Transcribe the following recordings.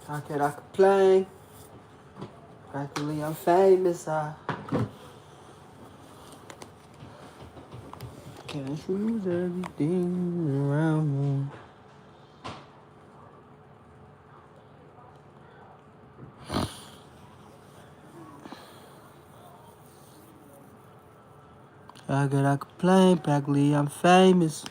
How can I complain? Practically, I'm famous. I can't choose everything around me. How can I complain? Practically, I'm famous.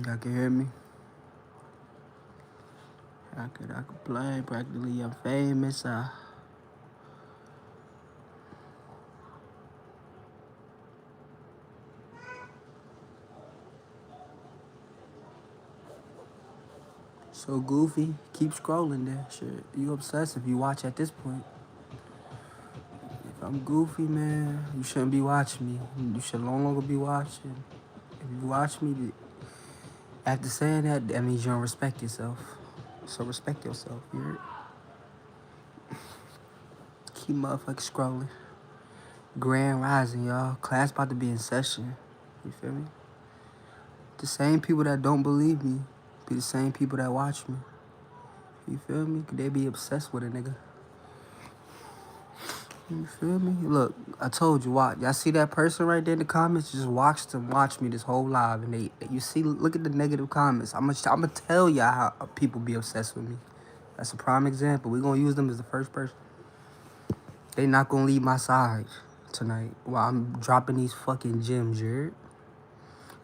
Y'all can hear me? How could I complain? Practically, I'm famous. So goofy. Keep scrolling there. Shit, you obsessed if you watch at this point. If I'm goofy, man, you shouldn't be watching me. You should no longer be watching. If you watch me, after saying that, that means you don't respect yourself. So respect yourself, you heard? Keep motherfucking scrolling. Grand Rising, y'all. Class about to be in session. You feel me? The same people that don't believe me be the same people that watch me. You feel me? They be obsessed with a nigga. You feel me? Look, I told you, watch. Y'all see that person right there in the comments? Just watch them watch me this whole live. And you see, look at the negative comments. I'm gonna tell y'all how people be obsessed with me. That's a prime example. We're gonna use them as the first person. They not gonna leave my side tonight while I'm dropping these fucking gems, you heard?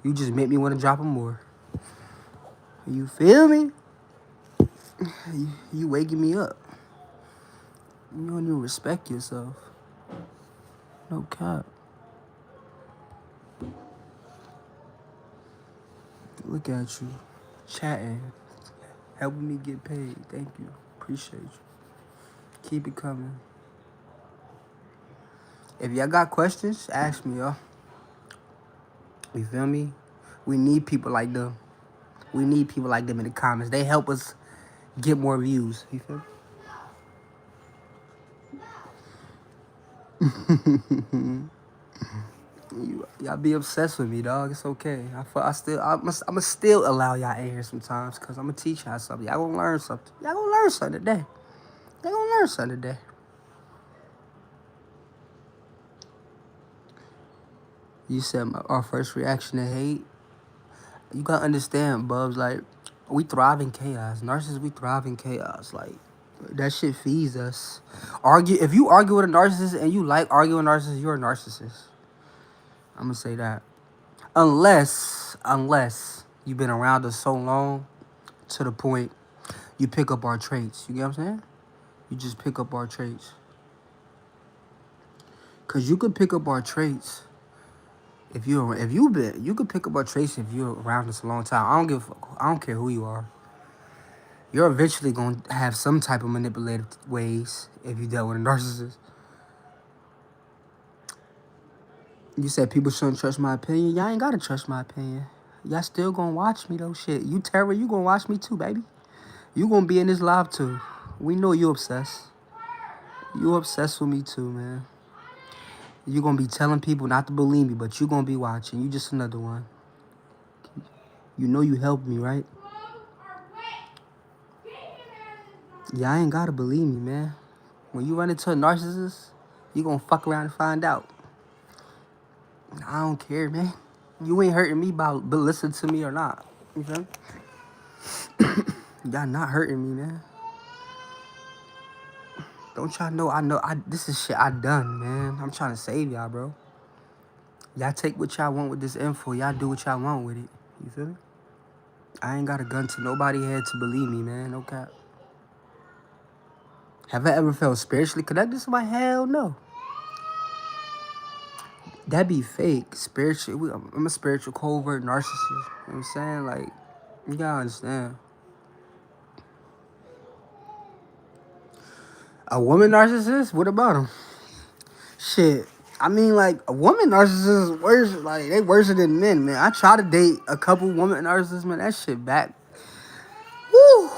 You just make me want to drop them more. You feel me? You waking me up. You don't even respect yourself. No cap. Look at you. Chatting. Helping me get paid. Thank you. Appreciate you. Keep it coming. If y'all got questions, ask me, y'all. You feel me? We need people like them. We need people like them in the comments. They help us get more views. You feel me? Y'all be obsessed with me, dog. It's okay. I'ma still allow y'all in here sometimes, cause I'ma teach y'all something. Y'all gonna learn something. Y'all gonna learn something today. Y'all gonna learn something today. You said our first reaction to hate. You gotta understand, Bubs. Like, we thrive in chaos. Narcissists, we thrive in chaos. Like, that shit feeds us. If you argue with a narcissist and you like arguing with a narcissist, you're a narcissist. I'm gonna say that. Unless you've been around us so long to the point you pick up our traits. You get what I'm saying? You just pick up our traits. Cause you could pick up our traits you could pick up our traits if you're around us a long time. I don't care who you are. You're eventually gonna have some type of manipulative ways if you dealt with a narcissist. You said people shouldn't trust my opinion. Y'all ain't gotta trust my opinion. Y'all still gonna watch me though. Shit, you Terror, you gonna watch me too, baby. You gonna be in this live too. We know you obsessed. You obsessed with me too, man. You gonna be telling people not to believe me, but you gonna be watching. You just another one. You know you helped me, right? Y'all ain't gotta believe me, man. When you run into a narcissist, you gonna fuck around and find out. I don't care, man. You ain't hurting me by but listen to me or not. You feel me? Y'all not hurting me, man. Don't y'all know I this is shit I done, man. I'm trying to save y'all, bro. Y'all take what y'all want with this info. Y'all do what y'all want with it. You feel me? I ain't got a gun to nobody head to believe me, man. No cap. Have I ever felt spiritually connected to somebody? Hell no. That be fake. I'm a spiritual covert narcissist. You know what I'm saying? Like, you gotta understand. A woman narcissist? What about them? Shit. I mean, like, a woman narcissist is worse. Like, they worse than men, man. I try to date a couple woman narcissists, man. That shit back. Woo.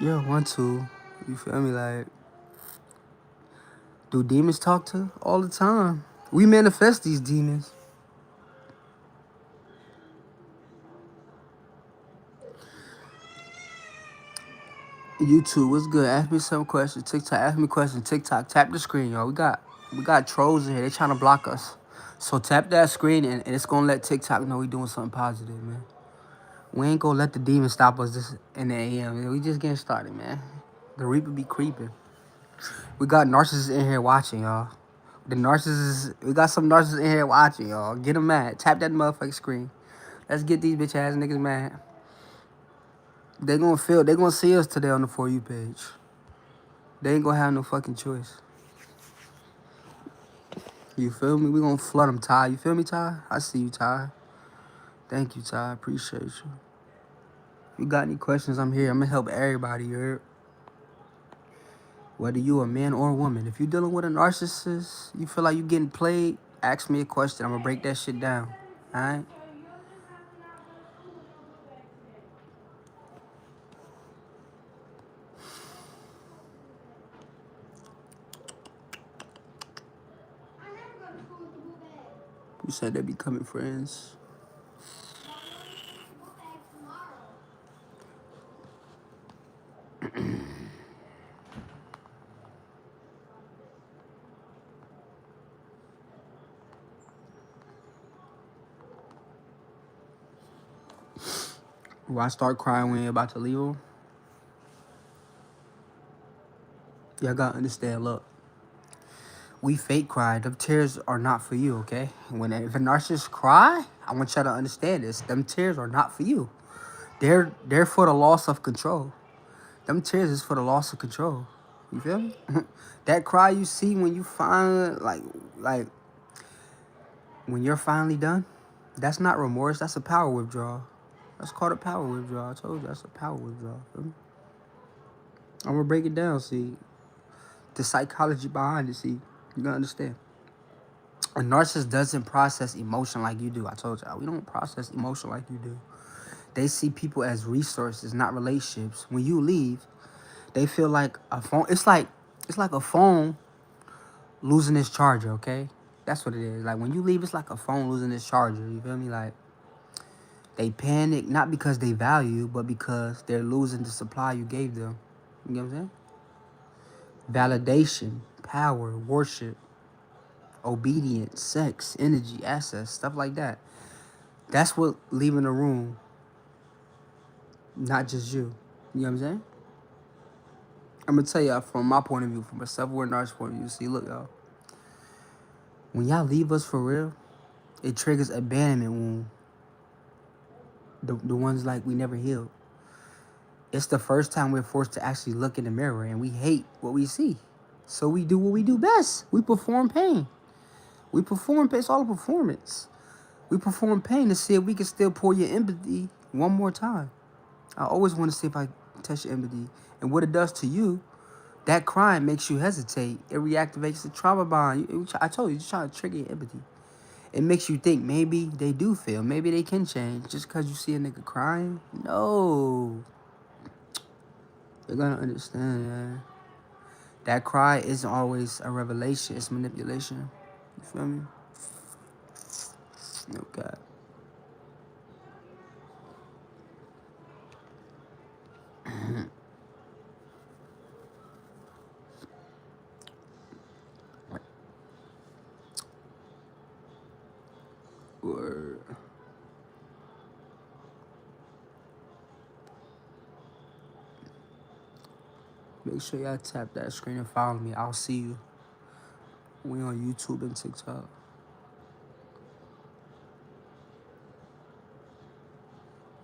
Yeah, 1, 2. You feel me? Like, do demons talk to? All the time. We manifest these demons. YouTube, what's good? Ask me some questions. TikTok, ask me questions. TikTok, tap the screen, y'all. We got trolls in here. They trying to block us. So tap that screen and it's gonna let TikTok know we doing something positive, man. We ain't gonna let the demon stop us this in the AM. We just getting started, man. The Reaper be creeping. We got narcissists in here watching, y'all. We got some narcissists in here watching, y'all. Get them mad. Tap that motherfucking screen. Let's get these bitch ass niggas mad. They gonna see us today on the For You page. They ain't gonna have no fucking choice. You feel me? We gonna flood them, Ty. You feel me, Ty? I see you, Ty. Thank you, Ty. Appreciate you. If you got any questions, I'm here. I'm gonna help everybody here. Whether you a man or a woman. If you dealing with a narcissist, you feel like you getting played, ask me a question. I'm gonna break that shit down. Alright? You said they becoming friends. Why start crying when you're about to leave them? Y'all gotta understand, look. We fake cry. Them tears are not for you, okay? If a narcissist cry, I want y'all to understand this. Them tears are not for you. They're for the loss of control. Them tears is for the loss of control. You feel me? That cry you see when you finally like when you're finally done, that's not remorse, that's a power withdrawal. That's called a power withdrawal. I told you that's a power withdrawal. Feel me? I'm gonna break it down, see. The psychology behind it, see. You gotta understand. A narcissist doesn't process emotion like you do. I told y'all, we don't process emotion like you do. They see people as resources, not relationships. When you leave, they feel like a phone. It's like a phone losing its charger, okay? That's what it is. Like, when you leave, it's like a phone losing its charger. You feel me? Like, they panic, not because they value you, but because they're losing the supply you gave them. You know what I'm saying? Validation, power, worship, obedience, sex, energy, access, stuff like that. That's what leaving the room, not just you. You know what I'm saying? I'm going to tell y'all from my point of view, from a self-aware narcissist point of view. See, look, y'all. When y'all leave us for real, it triggers abandonment wound. The ones like we never healed. It's the first time we're forced to actually look in the mirror and we hate what we see. So we do what we do best. We perform pain. We perform pain. It's all a performance. We perform pain to see if we can still pour your empathy one more time. I always want to see if I can touch your empathy. And what it does to you, that crime makes you hesitate. It reactivates the trauma bond. I told you, you're trying to trigger your empathy. It makes you think maybe they do feel. Maybe they can change. Just because you see a nigga crying? No. You're going to understand, man. That cry isn't always a revelation. It's manipulation. You feel me? No God. Make sure y'all tap that screen and follow me. I'll see you. We on YouTube and TikTok.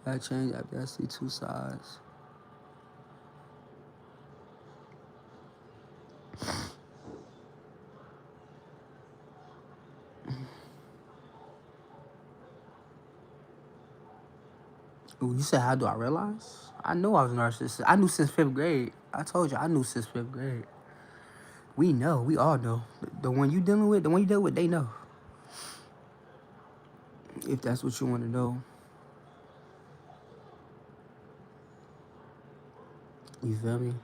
I change after I see two sides. Ooh, you said, how do I realize? I know I was a narcissist. I knew since 5th grade. I told you, I knew since 5th grade. We know. We all know. The one you dealing with, the one you deal with, they know. If that's what you want to know. You feel me?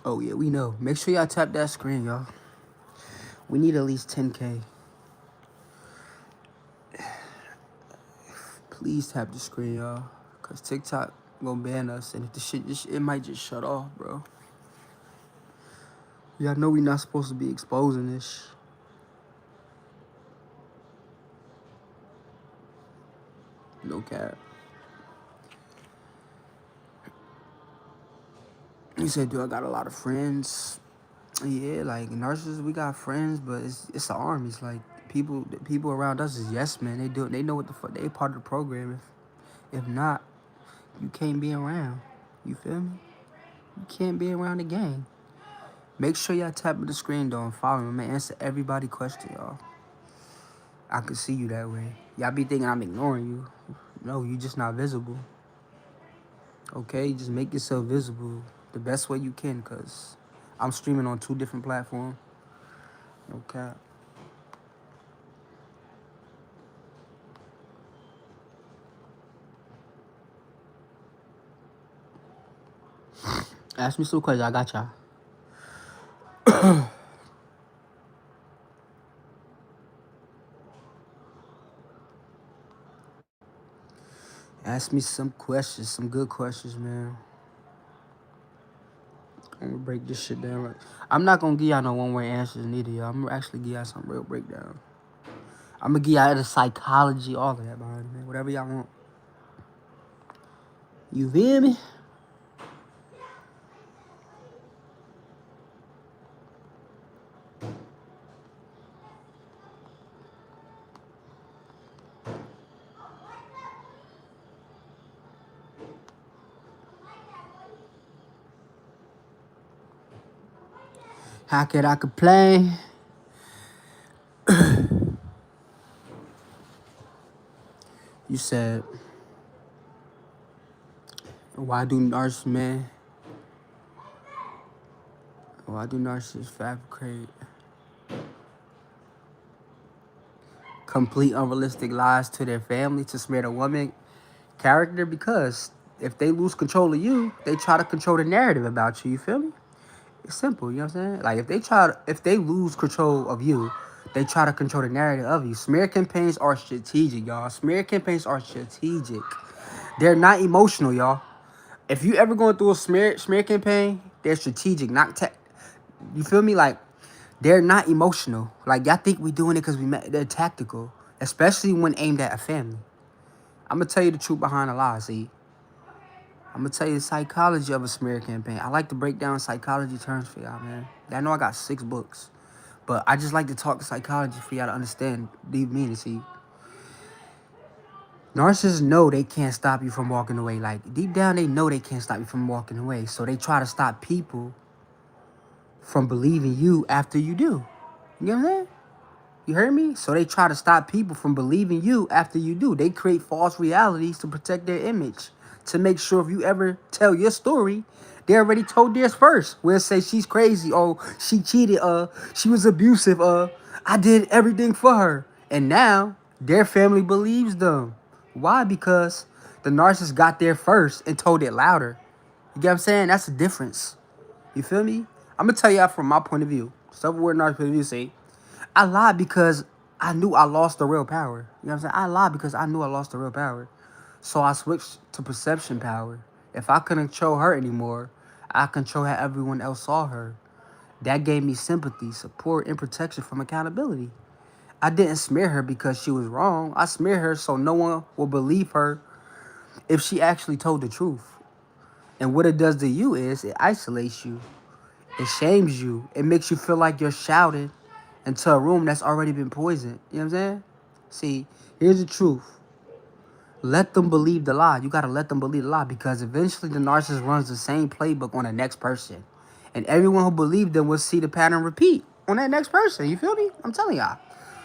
Oh, yeah, we know. Make sure y'all tap that screen, y'all. We need at least 10K. Please tap the screen, y'all. Because TikTok gonna ban us. And if the shit, it might just shut off, bro. Y'all know we not supposed to be exposing this. No cap. He said, do I got a lot of friends? Yeah, like narcissists, we got friends, but it's an army. It's like the people around us is yes men. They know what the fuck, they part of the program. If not, you can't be around. You feel me? You can't be around the gang. Make sure y'all tap the screen though and follow me. I'm gonna answer everybody question, y'all. I can see you that way. Y'all be thinking I'm ignoring you. No, you just not visible. Okay, just make yourself visible the best way you can, cause I'm streaming on 2 different platforms. No cap. Ask me some questions. I got y'all. Ask me some questions, some good questions, man. I'm gonna break this shit down. I'm not gonna give y'all no one-way answers neither, y'all. I'm gonna actually give y'all some real breakdown. I'm gonna give y'all the psychology, all of that behind it, man. Whatever y'all want. You feel me? How could I complain? You said, why do narcissists, man? Why do narcissists fabricate complete unrealistic lies to their family to smear the woman character? Because if they lose control of you, they try to control the narrative about you. You feel me? It's simple, you know what I'm saying? Like if they lose control of you, they try to control the narrative of you. Smear campaigns are strategic, y'all. Smear campaigns are strategic. They're not emotional, y'all. If you ever going through a smear campaign, they're strategic, not tech. You feel me? Like they're not emotional. Like y'all think we doing it because they're tactical, especially when aimed at a family. I'm gonna tell you the truth behind the lie. See, I'm gonna tell you the psychology of a smear campaign. I like to break down psychology terms for y'all, man. I know I got 6 books, but I just like to talk psychology for y'all to understand deep meaning. See, narcissists know they can't stop you from walking away. Like deep down, they know they can't stop you from walking away. So they try to stop people from believing you after you do. You know what I'm saying? You heard me? So they try to stop people from believing you after you do. They create false realities to protect their image. To make sure if you ever tell your story, they already told theirs first. Where it say she's crazy, oh, she cheated, she was abusive, I did everything for her. And now their family believes them. Why? Because the narcissist got there first and told it louder. You get what I'm saying? That's the difference. You feel me? I'm gonna tell y'all from my point of view. Self-aware narcissist point of view say, I lied because I knew I lost the real power. You know what I'm saying? I lied because I knew I lost the real power. So I switched to perception power. If I couldn't control her anymore, I control how everyone else saw her. That gave me sympathy, support, and protection from accountability. I didn't smear her because she was wrong. I smeared her so no one will believe her if she actually told the truth. And what it does to you is it isolates you. It shames you. It makes you feel like you're shouting into a room that's already been poisoned. You know what I'm saying? See, here's the truth. Let them believe the lie. You gotta let them believe the lie because eventually the narcissist runs the same playbook on the next person. And everyone who believed them will see the pattern repeat on that next person. You feel me? I'm telling y'all.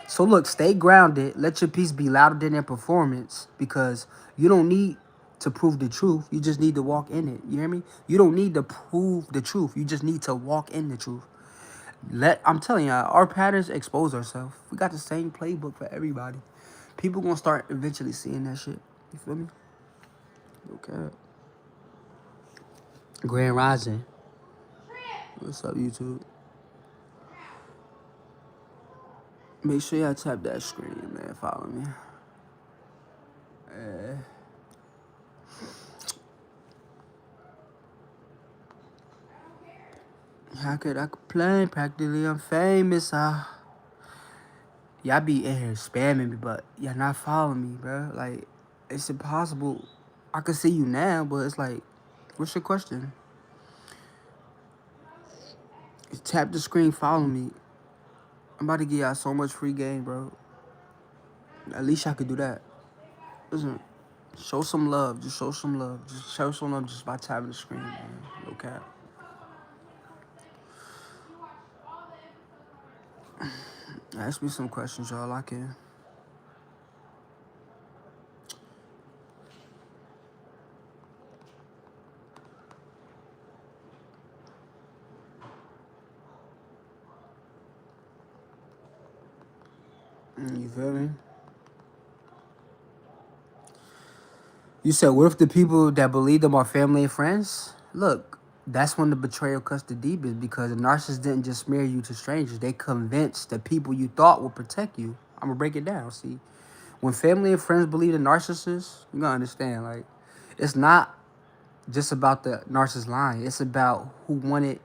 So look, stay grounded. Let your piece be louder than their performance because you don't need to prove the truth. You just need to walk in it. You hear me? You don't need to prove the truth. You just need to walk in the truth. I'm telling y'all, our patterns expose ourselves. We got the same playbook for everybody. People gonna start eventually seeing that shit. You feel me? Okay. Grand Rising. What's up, YouTube? Make sure y'all tap that screen, man. Follow me. How could I complain? Practically I'm famous. Y'all be in here spamming me, but y'all not following me, bro. Like, it's impossible. I can see you now, but it's like, what's your question? Tap the screen, follow me. I'm about to give y'all so much free game, bro. At least y'all could do that. Listen, show some love. Just show some love. Just show some love just by tapping the screen, man. No cap. Ask me some questions, y'all. I can. You feel me? You said, what if the people that believe them are family and friends? Look, that's when the betrayal cuts the deepest because the narcissist didn't just smear you to strangers. They convinced the people you thought would protect you. I'm going to break it down. See, when family and friends believe the narcissist, you're going to understand. Like, it's not just about the narcissist lying. It's about who wanted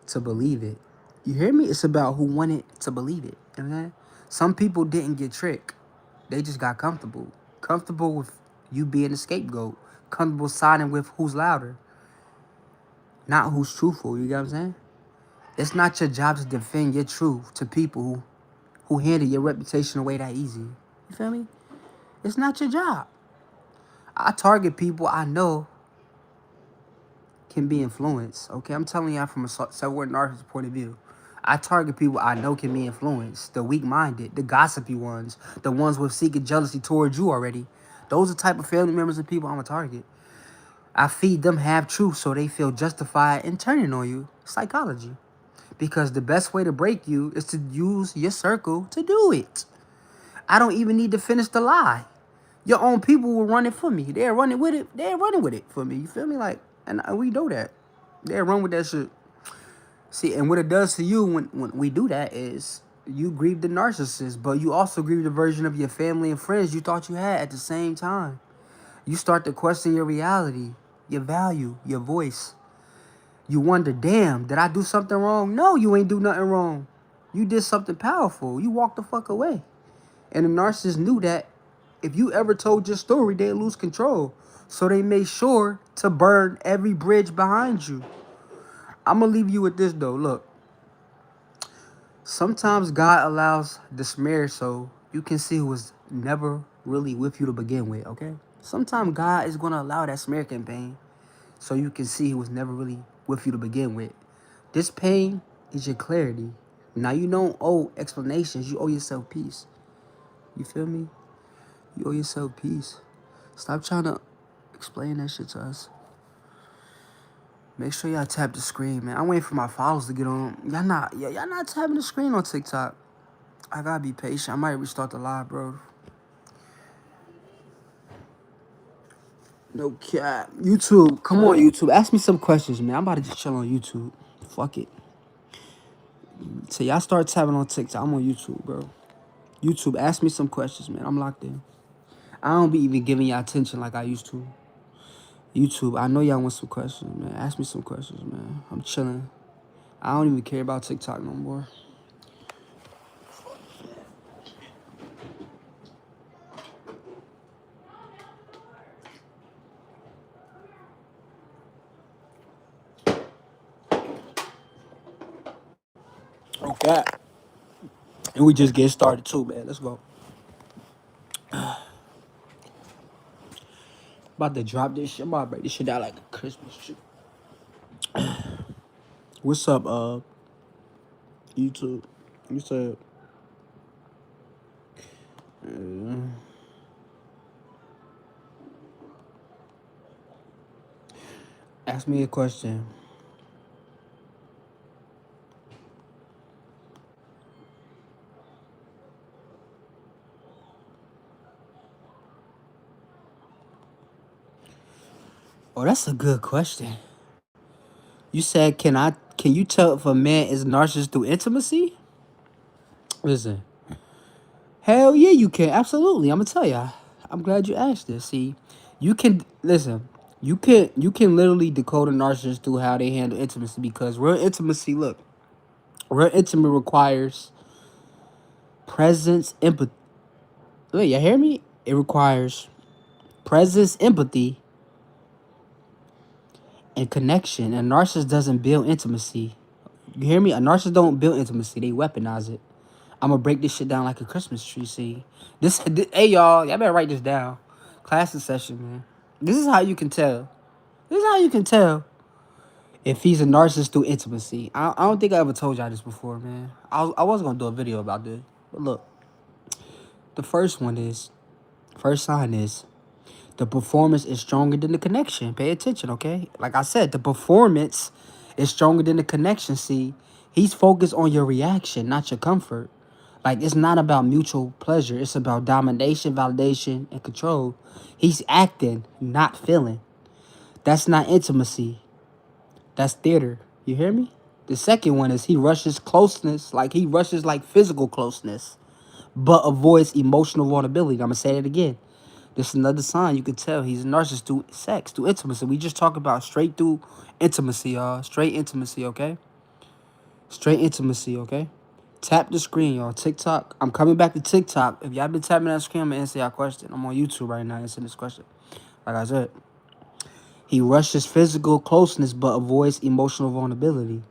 to believe it. You hear me? It's about who wanted to believe it. You know what I'm saying? Some people didn't get tricked. They just got comfortable. Comfortable with you being the scapegoat. Comfortable siding with who's louder. Not who's truthful. You get what I'm saying? It's not your job to defend your truth to people who handle your reputation away that easy. You feel me? It's not your job. I target people I know can be influenced. Okay, I'm telling y'all from a self-aware narcissist point of view. I target people I know can be influenced. The weak-minded, the gossipy ones, the ones with secret jealousy towards you already. Those are the type of family members and people I'm a target. I feed them half truth so they feel justified in turning on you. Psychology. Because the best way to break you is to use your circle to do it. I don't even need to finish the lie. Your own people will run it for me. They're running with it. They're running with it for me. You feel me? Like, and we know that. They'll run with that shit. See, and what it does to you when we do that is you grieve the narcissist, but you also grieve the version of your family and friends you thought you had at the same time. You start to question your reality, your value, your voice. You wonder, damn, did I do something wrong? No, you ain't do nothing wrong. You did something powerful. You walked the fuck away. And the narcissist knew that if you ever told your story, they'd lose control. So they made sure to burn every bridge behind you. I'm going to leave you with this, though. Look, sometimes God allows the smear so you can see who was never really with you to begin with, okay? Sometimes God is going to allow that smear campaign so you can see who was never really with you to begin with. This pain is your clarity. Now you don't owe explanations. You owe yourself peace. You feel me? You owe yourself peace. Stop trying to explain that shit to us. Make sure y'all tap the screen, man. I'm waiting for my followers to get on. Y'all not tapping the screen on TikTok. I gotta be patient. I might restart the live, bro. No cap. YouTube, come on, YouTube. Ask me some questions, man. I'm about to just chill on YouTube. Fuck it. So y'all start tapping on TikTok. I'm on YouTube, bro. YouTube, ask me some questions, man. I'm locked in. I don't be even giving y'all attention like I used to. YouTube, I know y'all want some questions, man. Ask me some questions, man. I'm chilling. I don't even care about TikTok no more. Yeah. And we just get started too, man. Let's go. About to drop this shit. I'm about to break this shit down like a Christmas tree. What's up, YouTube? You said, ask me a question. Oh, that's a good question. You said, can you tell if a man is narcissist through intimacy? Listen, hell yeah, you can. Absolutely. I'm gonna tell ya. I'm glad you asked this. See, you can listen. You can literally decode a narcissist through how they handle intimacy because real intimacy, look, real intimacy requires presence, empathy. Wait, you hear me? It requires presence, empathy, and connection. A narcissist doesn't build intimacy. You hear me? A narcissist don't build intimacy. They weaponize it. I'm gonna break this shit down like a Christmas tree. See, hey y'all better write this down. Class in session, man. This is how you can tell. This is how you can tell if he's a narcissist through intimacy. I don't think I ever told y'all this before, man. I was gonna do a video about this, but look, the first sign is the performance is stronger than the connection. Pay attention, okay? Like I said, the performance is stronger than the connection. See, he's focused on your reaction, not your comfort. Like, it's not about mutual pleasure. It's about domination, validation, and control. He's acting, not feeling. That's not intimacy. That's theater. You hear me? The second one is he rushes closeness, like he rushes like physical closeness, but avoids emotional vulnerability. I'm gonna say it again. This is another sign you can tell he's a narcissist through sex, through intimacy. We just talk about straight through intimacy, y'all. Straight intimacy, okay? Straight intimacy, okay? Tap the screen, y'all. TikTok. I'm coming back to TikTok. If y'all been tapping that screen, I'm gonna answer y'all question. I'm on YouTube right now answering this question. Like I said, he rushes physical closeness but avoids emotional vulnerability.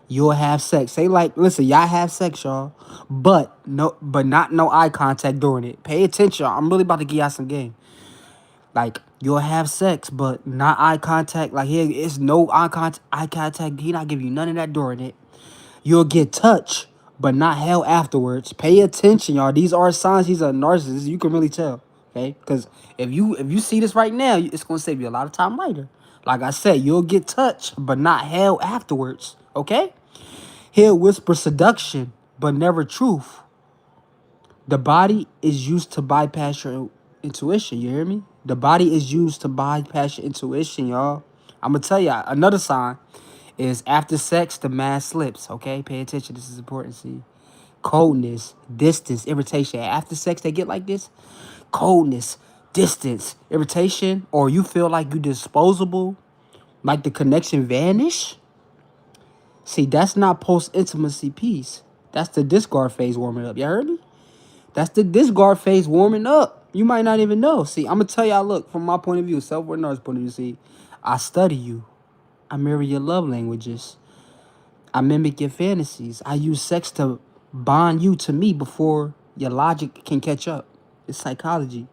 You'll have sex. Say like, listen, y'all have sex, y'all. But not no eye contact during it. Pay attention, y'all. I'm really about to give y'all some game. Like, you'll have sex, but not eye contact. Like, here, it's no eye contact. He not giving you none of that during it. You'll get touched, but not held afterwards. Pay attention, y'all. These are signs he's a narcissist. You can really tell, okay? Because if you see this right now, it's gonna save you a lot of time later. Like I said, you'll get touched, but not held afterwards, okay? He'll whisper seduction, but never truth. The body is used to bypass your intuition. You hear me? The body is used to bypass your intuition, y'all. I'm gonna tell y'all another sign is after sex, the mask slips. Okay, pay attention. This is important. See, coldness, distance, irritation. After sex, they get like this: coldness, distance, irritation, or you feel like you disposable, like the connection vanish. See, that's not post intimacy peace. That's the discard phase warming up. You heard me? That's the discard phase warming up. You might not even know. See, I'm gonna tell y'all. Look, from my point of view, self-awareness point of view. See, I study you. I mirror your love languages. I mimic your fantasies. I use sex to bond you to me before your logic can catch up. It's psychology.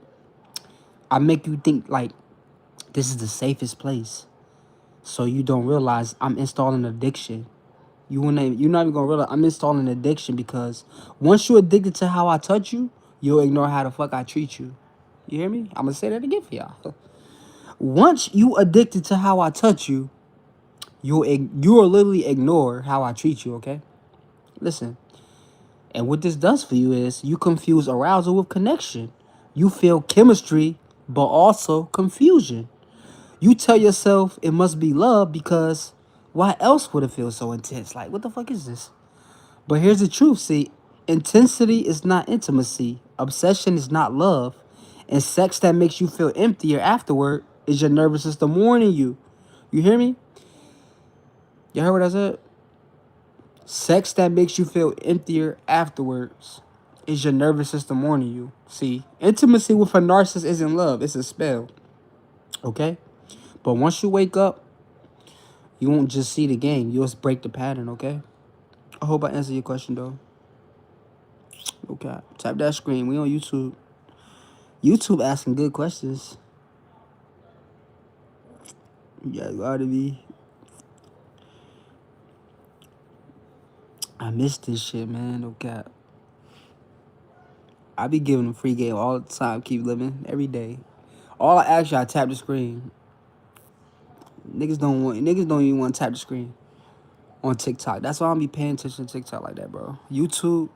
I make you think like this is the safest place, so you don't realize I'm installing addiction. You're not even gonna realize I'm installing addiction because once you're addicted to how I touch you, you'll ignore how the fuck I treat you. You hear me? I'm gonna say that again for y'all. Once you addicted to how I touch you, you'll literally ignore how I treat you. Okay? Listen. And what this does for you is you confuse arousal with connection. You feel chemistry, but also confusion. You tell yourself it must be love because why else would it feel so intense? Like, what the fuck is this? But here's the truth, see, intensity is not intimacy, obsession is not love, and sex that makes you feel emptier afterward is your nervous system warning you. You hear me? You heard what I said? Sex that makes you feel emptier afterwards is your nervous system warning you. See, intimacy with a narcissist isn't love, it's a spell. Okay? But once you wake up, you won't just see the game, you'll just break the pattern, okay? I hope I answered your question though. Okay. Tap that screen. We on YouTube. YouTube asking good questions. Yeah, you ought to be. I miss this shit, man. No cap. I be giving them free game all the time. Keep living every day. All I ask you, I tap the screen. Niggas don't even want to tap the screen on TikTok. That's why I don't be paying attention to TikTok like that, bro. YouTube,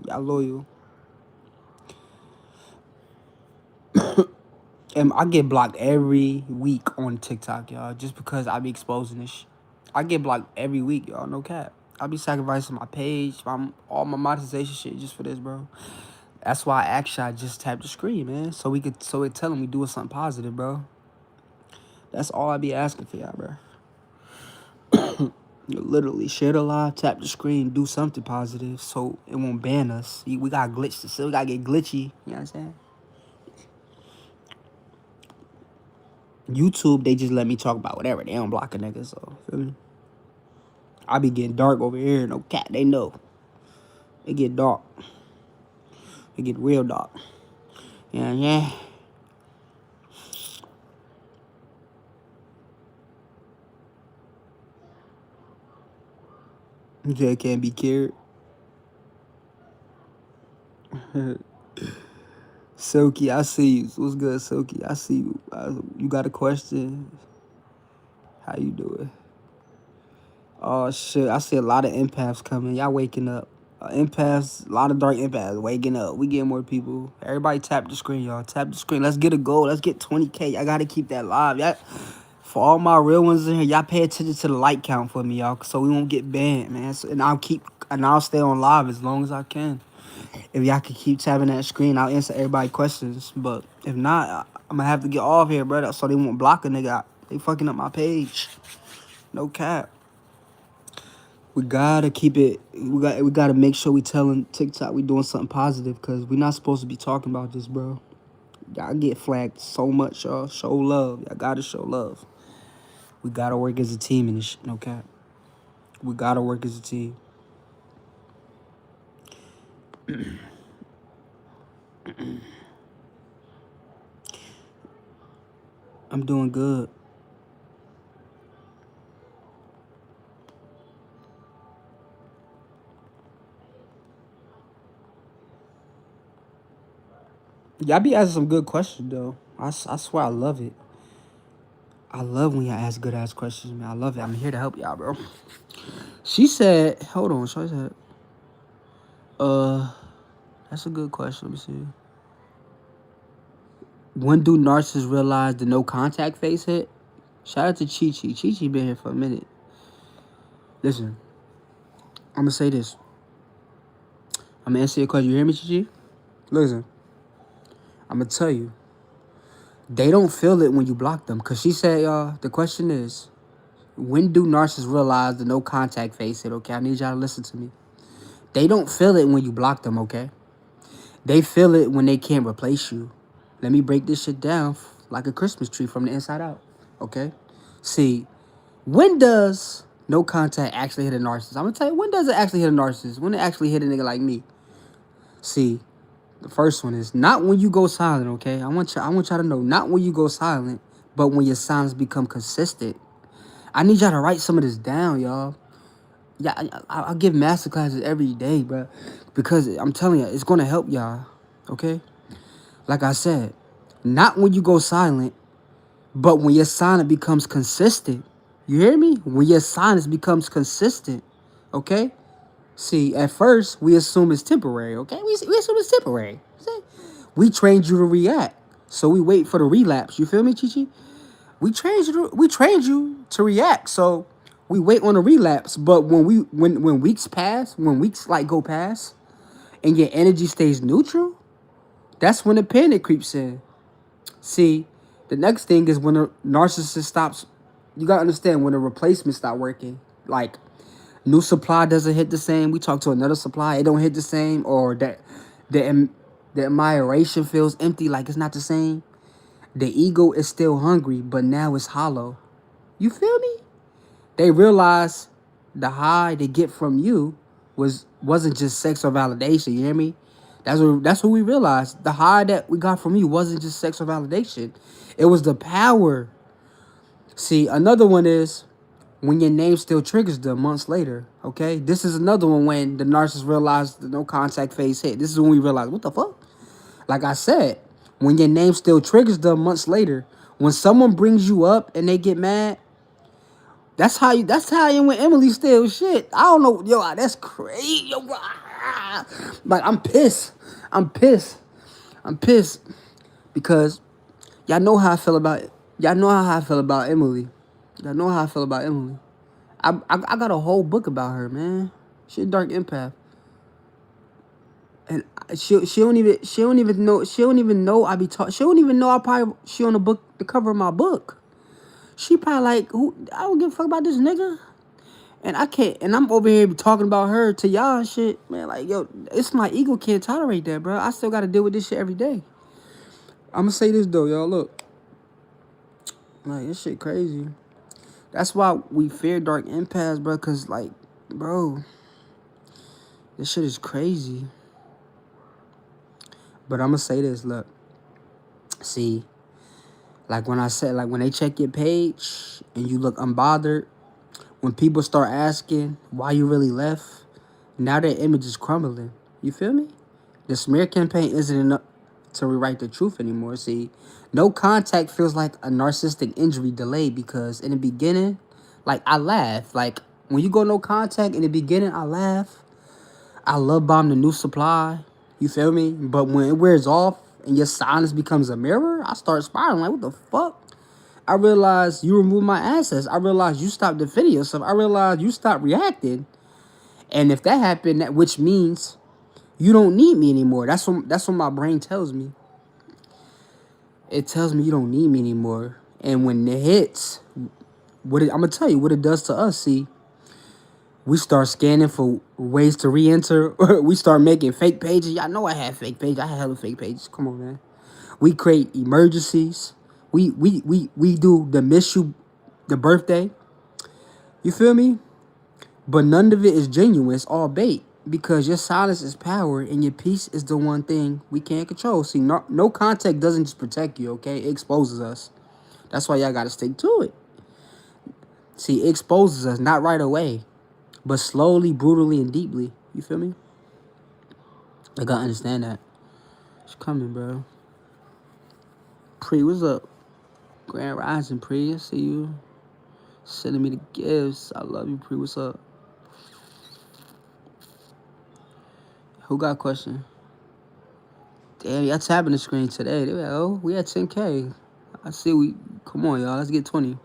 y'all loyal. And I get blocked every week on TikTok, y'all, just because I be exposing this shit. I get blocked every week, y'all. No cap. I be sacrificing my page, all my monetization shit just for this, bro. That's why actually I just tapped the screen, man. So it tell them we doing something positive, bro. That's all I be asking for y'all, bro. Literally, share the live, tap the screen, do something positive so it won't ban us. We got glitched, so we gotta get glitchy. You know what I'm saying? YouTube, they just let me talk about whatever. They don't block a nigga, so feel me? I be getting dark over here. No cat, they know. It get dark. It get real dark. Yeah, yeah. They can't be cured. Silky, I see you. What's good, Silky? I see you. You got a question? How you doing? Oh, shit. I see a lot of empaths coming. Y'all waking up. Empaths, a lot of dark empaths waking up. We getting more people. Everybody tap the screen, y'all. Tap the screen. Let's get a goal. Let's get 20K. I got to keep that live. Y'all, for all my real ones in here, y'all pay attention to the like count for me, y'all, so we won't get banned, man. So, and I'll stay on live as long as I can. If y'all can keep tapping that screen, I'll answer everybody's questions. But if not, I'm gonna have to get off here, brother, so they won't block a nigga. They fucking up my page. No cap. We gotta keep it. We gotta make sure we telling TikTok we doing something positive, because we not supposed to be talking about this, bro. Y'all get flagged so much, y'all. Show love. Y'all gotta show love. We gotta work as a team in this shit. No cap. We gotta work as a team. I'm doing good. Y'all be asking some good questions, though. I swear I love it. I love when y'all ask good ass questions, man. I love it. I'm here to help y'all, bro. She said, hold on, she said, that's a good question. Let me see. When do narcissists realize the no contact phase hit? Shout out to Chi Chi. Chi Chi been here for a minute. Listen, I'm gonna say this. I'm gonna answer your question. You hear me, Chi Chi? Listen, I'm gonna tell you. They don't feel it when you block them. Cause she said, y'all, the question is, when do narcissists realize the no contact phase hit? Okay, I need y'all to listen to me. They don't feel it when you block them, okay? They feel it when they can't replace you. Let me break this shit down like a Christmas tree from the inside out, okay? See, when does no contact actually hit a narcissist? I'm gonna tell you, when does it actually hit a narcissist? When it actually hit a nigga like me? See, the first one is not when you go silent, okay? I want y'all to know, not when you go silent, but when your silence become consistent. I need y'all to write some of this down, y'all. Yeah, I give master classes every day, bro, because I'm telling you, it's gonna help y'all, okay? Like I said, not when you go silent, but when your silence becomes consistent. You hear me? When your silence becomes consistent, okay? See, at first, we assume it's temporary, okay? We assume it's temporary. See? We trained you to react, so we wait for the relapse. You feel me, Chi-Chi? We trained you to react, so we wait on a relapse. But when weeks pass, when weeks like go past, and your energy stays neutral, that's when the panic creeps in. See, the next thing is when a narcissist stops. You gotta understand when a replacement stop working. Like, new supply doesn't hit the same. We talk to another supply, it don't hit the same, or the admiration feels empty, like it's not the same. The ego is still hungry, but now it's hollow. You feel me? They realize the high they get from you wasn't just sex or validation. You hear me? That's what we realized. The high that we got from you wasn't just sex or validation. It was the power. See, another one is when your name still triggers them months later. Okay, this is another one when the narcissist realized the no contact phase hit. This is when we realized, what the fuck? Like I said, when your name still triggers them months later, when someone brings you up and they get mad, that's how you went Emily still shit. I don't know, yo, that's crazy. Yo, like I'm pissed. I'm pissed. I'm pissed because y'all know how I feel about it. Y'all know how I feel about Emily. Y'all know how I feel about Emily. I got a whole book about her, man. She a dark empath. And she don't even know I be talking. She don't even know she on the cover of my book. She probably like, who, I don't give a fuck about this nigga. And I can't, and I'm over here talking about her to y'all and shit. Man, like, yo, it's my ego can't tolerate that, bro. I still gotta deal with this shit every day. I'ma say this though, y'all, look. Like, this shit crazy. That's why we fear dark empaths, bro, cause like, bro, this shit is crazy. But I'ma say this, look. See, like when I said, like when they check your page and you look unbothered, when people start asking why you really left, now their image is crumbling. You feel me? The smear campaign isn't enough to rewrite the truth anymore. See, no contact feels like a narcissistic injury delay because in the beginning, like I laugh. Like when you go no contact in the beginning, I laugh. I love bomb the new supply. You feel me? But when it wears off and your silence becomes a mirror, I start spiraling. Like, what the fuck? I realize you removed my assets. I realize you stopped defending yourself. I realize you stopped reacting. And if that happened, which means you don't need me anymore. That's what my brain tells me. It tells me you don't need me anymore. And when it hits, I'm gonna tell you what it does to us. See, we start scanning for ways to re-enter. We start making fake pages. Y'all know I had fake pages. I had hella fake pages. Come on, man. We create emergencies. We do the miss you, the birthday. You feel me? But none of it is genuine. It's all bait. Because your silence is power and your peace is the one thing we can't control. See, no contact doesn't just protect you, okay? It exposes us. That's why y'all got to stick to it. See, it exposes us, not right away, but slowly, brutally, and deeply. You feel me? I got to understand that. It's coming, bro. Pre, what's up? Grand Rising, Pre. I see you. Sending me the gifts. I love you, Pre. What's up? Who got a question? Damn, y'all tapping the screen today. They like, oh, we at 10K. I see come on, y'all. Let's get 20.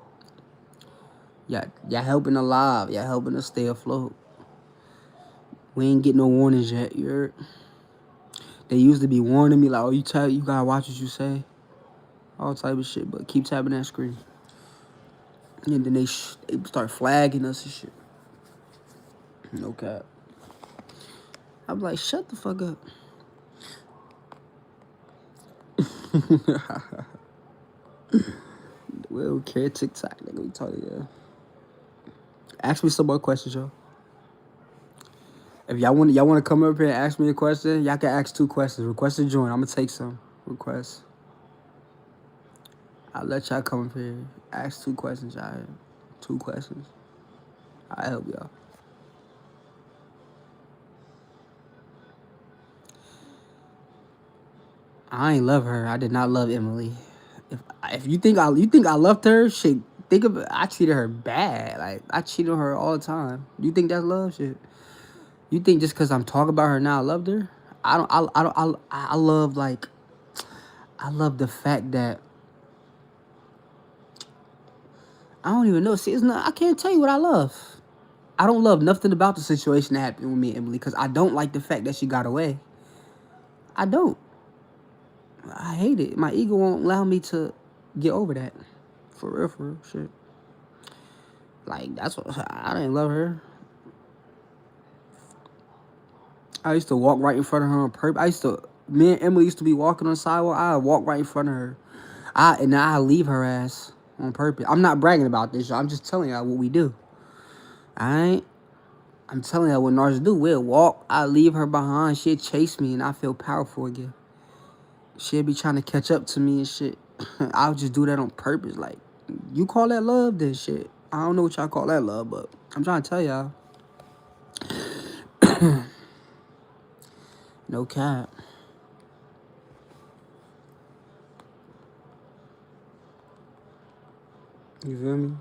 Y'all helping alive. Y'all helping us stay afloat. We ain't get no warnings yet. You heard? They used to be warning me like, oh, you gotta watch what you say. All type of shit, but keep tapping that screen. And then they start flagging us and shit. No cap. I'm like, shut the fuck up. We don't care. TikTok, nigga. We talking, yeah. Ask me some more questions, y'all. If y'all want to come up here and ask me a question, y'all can ask 2 questions. Request to join. I'm gonna take some requests. I'll let y'all come up here. Ask 2 questions, y'all. 2 questions. I help y'all. I ain't love her. I did not love Emily. If you think I loved her, shit. Think of it. I treated her bad. Like I cheated on her all the time. You think that's love? Shit. You think just because I'm talking about her now, I loved her? I don't. I love like. I love the fact that. I don't even know. See, it's not. I can't tell you what I love. I don't love nothing about the situation that happened with me and Emily because I don't like the fact that she got away. I don't. I hate it. My ego won't allow me to get over that. For real, shit. Like, that's what, I didn't love her. I used to walk right in front of her on purpose. Me and Emily used to be walking on the sidewalk. I'd walk right in front of her. And I'd leave her ass on purpose. I'm not bragging about this, y'all. I'm just telling y'all what we do. Alright? I'm telling you what narcissists do. We'll walk, I leave her behind, she'll chase me, and I feel powerful again. She'll be trying to catch up to me and shit. I'll just do that on purpose. Like, you call that love, then shit. I don't know what y'all call that love, but I'm trying to tell y'all. No cap. You feel me?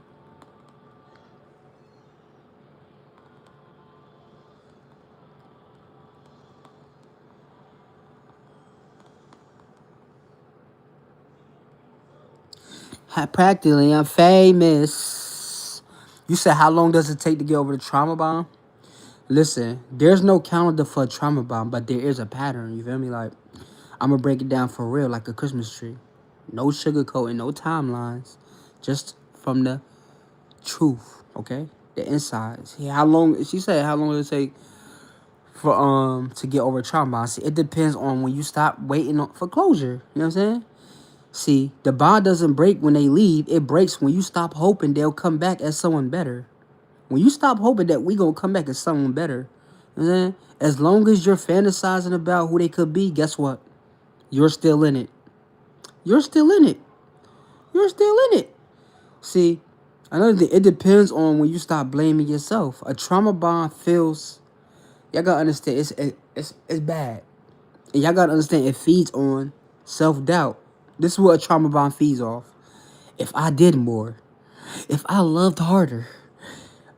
Practically, I'm famous. You said, how long does it take to get over the trauma bomb? Listen, there's no calendar for a trauma bomb, but there is a pattern. You feel me? Like, I'm gonna break it down for real, like a Christmas tree. No sugarcoating, no timelines, just from the truth. Okay, the insides. How long? She said, how long does it take for to get over trauma? See, it depends on when you stop waiting for closure. You know what I'm saying? See, the bond doesn't break when they leave. It breaks when you stop hoping they'll come back as someone better. When you stop hoping that we gonna come back as someone better, you know what I'm saying? As long as you're fantasizing about who they could be, guess what? You're still in it. You're still in it. You're still in it. See, another thing, it depends on when you stop blaming yourself. A trauma bond feels, y'all gotta understand, it's bad. And y'all gotta understand, it feeds on self-doubt. This is what a trauma bond feeds off. If I did more, if I loved harder,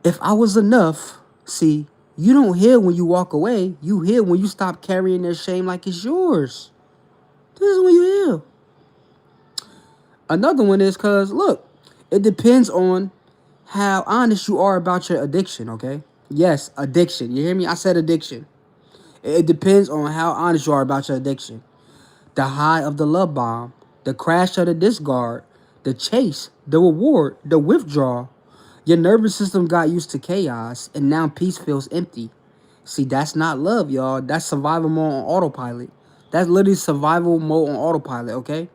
if I was enough, see, you don't heal when you walk away. You heal when you stop carrying their shame like it's yours. This is when you heal. Another one is because, look, it depends on how honest you are about your addiction, okay? Yes, addiction. You hear me? I said addiction. It depends on how honest you are about your addiction. The high of the love bomb, the crash of the discard, the chase, the reward, the withdrawal. Your nervous system got used to chaos, and now peace feels empty. See, that's not love, y'all. That's survival mode on autopilot. That's literally survival mode on autopilot, okay?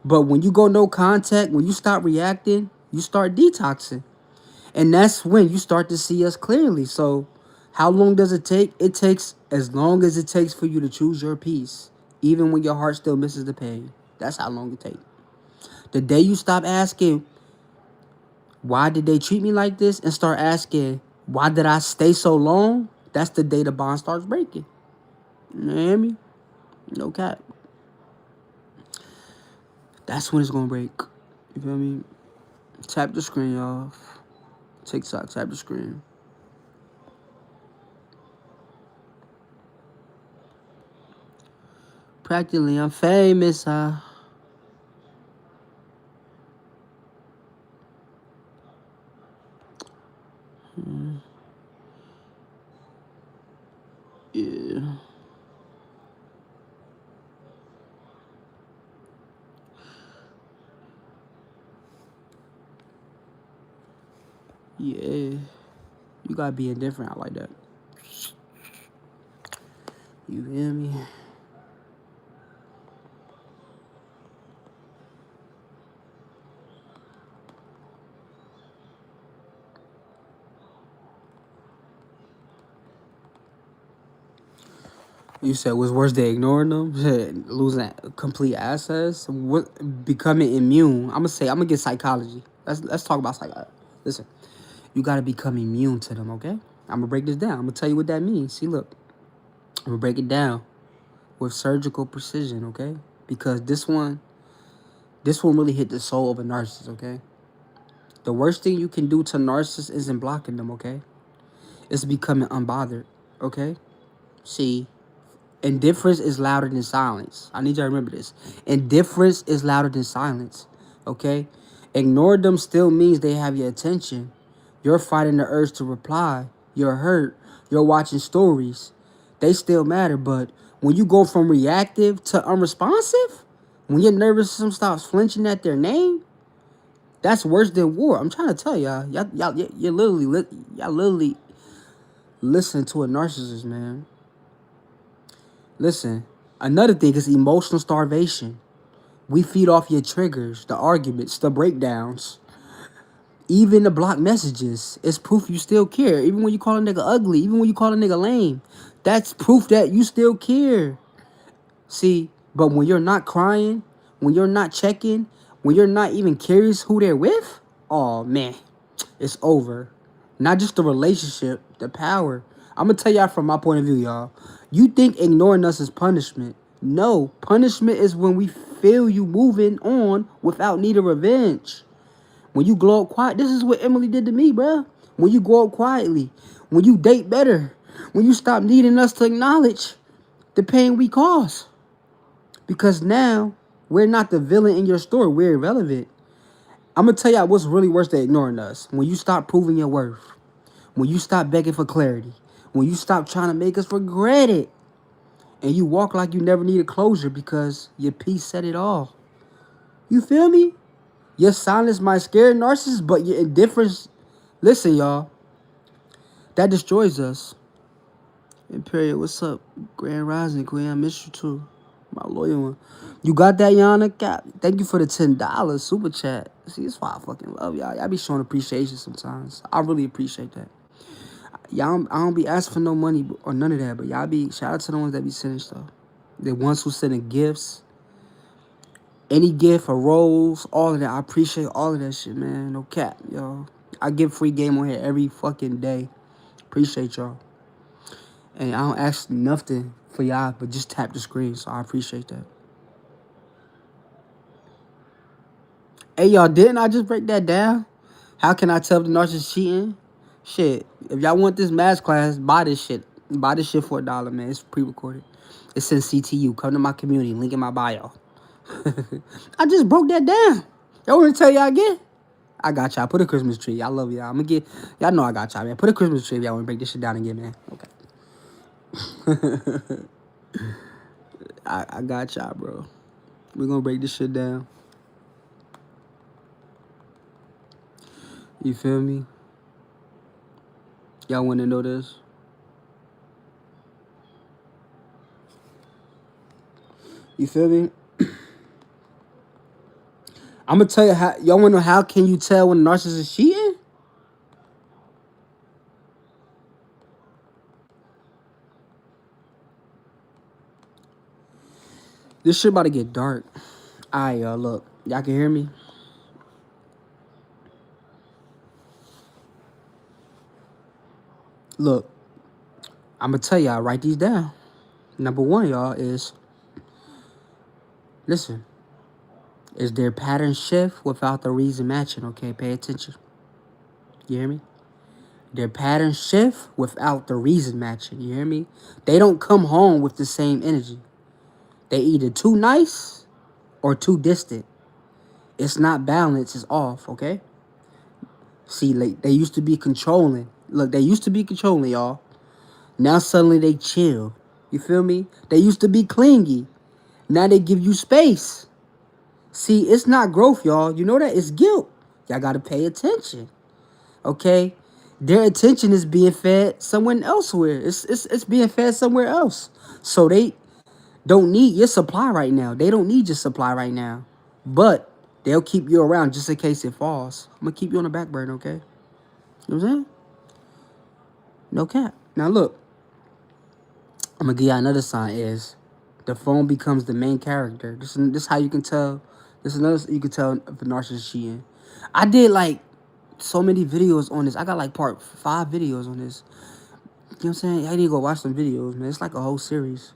But when you go no contact, when you stop reacting, you start detoxing. And that's when you start to see us clearly. So how long does it take? It takes as long as it takes for you to choose your peace, even when your heart still misses the pain. That's how long it takes. The day you stop asking, why did they treat me like this? And start asking, why did I stay so long? That's the day the bond starts breaking. You know what I mean? No cap. That's when it's gonna break. You feel me? Tap the screen, y'all. TikTok, tap the screen. Practically, I'm famous. Yeah. Yeah. You gotta be indifferent. I like that. You hear me? You said what's worse than ignoring them? Losing complete access? What, becoming immune? I'm gonna get psychology. Let's talk about psychology. Listen, you gotta become immune to them, okay? I'm gonna break this down. I'm gonna tell you what that means. See, look, I'm gonna break it down with surgical precision, okay? Because this one really hit the soul of a narcissist, okay? The worst thing you can do to narcissists isn't blocking them, okay? It's becoming unbothered, okay? See, indifference is louder than silence. I need you to remember this. Indifference is louder than silence, okay? Ignore them still means they have your attention. You're fighting the urge to reply. You're hurt. You're watching stories. They still matter, but when you go from reactive to unresponsive, when your nervous system stops flinching at their name, that's worse than war. I'm trying to tell y'all. Y'all literally listen to a narcissist, man. Listen. Another thing is emotional starvation. We feed off your triggers, the arguments, the breakdowns. Even the block messages, it's proof you still care. Even when you call a nigga ugly, even when you call a nigga lame, that's proof that you still care. See, but when you're not crying, when you're not checking, when you're not even curious who they're with, oh man, it's over. Not just the relationship, the power. I'm gonna tell y'all from my point of view, y'all. You think ignoring us is punishment. No, punishment is when we feel you moving on without need of revenge. When you glow up quiet, this is what Emily did to me, bruh. When you grow up quietly, when you date better, when you stop needing us to acknowledge the pain we cause. Because now, we're not the villain in your story. We're irrelevant. I'm going to tell y'all what's really worse than ignoring us. When you stop proving your worth. When you stop begging for clarity. When you stop trying to make us regret it. And you walk like you never needed closure because your peace said it all. You feel me? Your silence might scare narcissists, but your indifference... Listen, y'all. That destroys us. Imperial, what's up? Grand Rising, Queen. I miss you too. My loyal one. You got that, Yana? God, thank you for the $10 super chat. See, it's why I fucking love y'all. Y'all be showing appreciation sometimes. I really appreciate that. Y'all, I don't be asking for no money or none of that, but y'all be, shout out to the ones that be sending stuff. The ones who sending gifts. Any gift, a rose, all of that. I appreciate all of that shit, man. No cap, y'all. I give free game on here every fucking day. Appreciate y'all. And I don't ask nothing for y'all, but just tap the screen, so I appreciate that. Hey, y'all, didn't I just break that down? How can I tell if the narcissist cheating? Shit, if y'all want this math class, buy this shit. Buy this shit for $1, man. It's pre-recorded. It's in CTU. Come to my community. Link in my bio. I just broke that down. Y'all want to tell y'all again? I got y'all. Put a Christmas tree. I love y'all. I'm going to get... Y'all know I got y'all, man. Put a Christmas tree if y'all want to break this shit down again, man. Okay. I got y'all, bro. We're going to break this shit down. You feel me? Y'all want to know this? You feel me? I'm going to tell you how... Y'all want to know how can you tell when a narcissist is cheating? This shit about to get dark. Alright, y'all, look. Y'all can hear me? Look. I'm going to tell y'all, write these down. Number one, y'all, is... Listen. Is their pattern shift without the reason matching, okay? Pay attention. You hear me? Their pattern shift without the reason matching. You hear me? They don't come home with the same energy. They either too nice or too distant. It's not balanced, it's off, okay? See, like, they used to be controlling. Look, they used to be controlling, y'all. Now suddenly they chill. You feel me? They used to be clingy. Now they give you space. See, it's not growth, y'all. You know that? It's guilt. Y'all got to pay attention. Okay? Their attention is being fed somewhere elsewhere. It's being fed somewhere else. So they don't need your supply right now. They don't need your supply right now. But they'll keep you around just in case it falls. I'm going to keep you on the back burner, okay? You know what I'm saying? No cap. Now, look. I'm going to give you another sign is the phone becomes the main character. This is how you can tell. This is another you can tell if the narcissist is cheating. I did, like, so many videos on this. I got, like, part 5 videos on this. You know what I'm saying? I need to go watch some videos, man. It's like a whole series.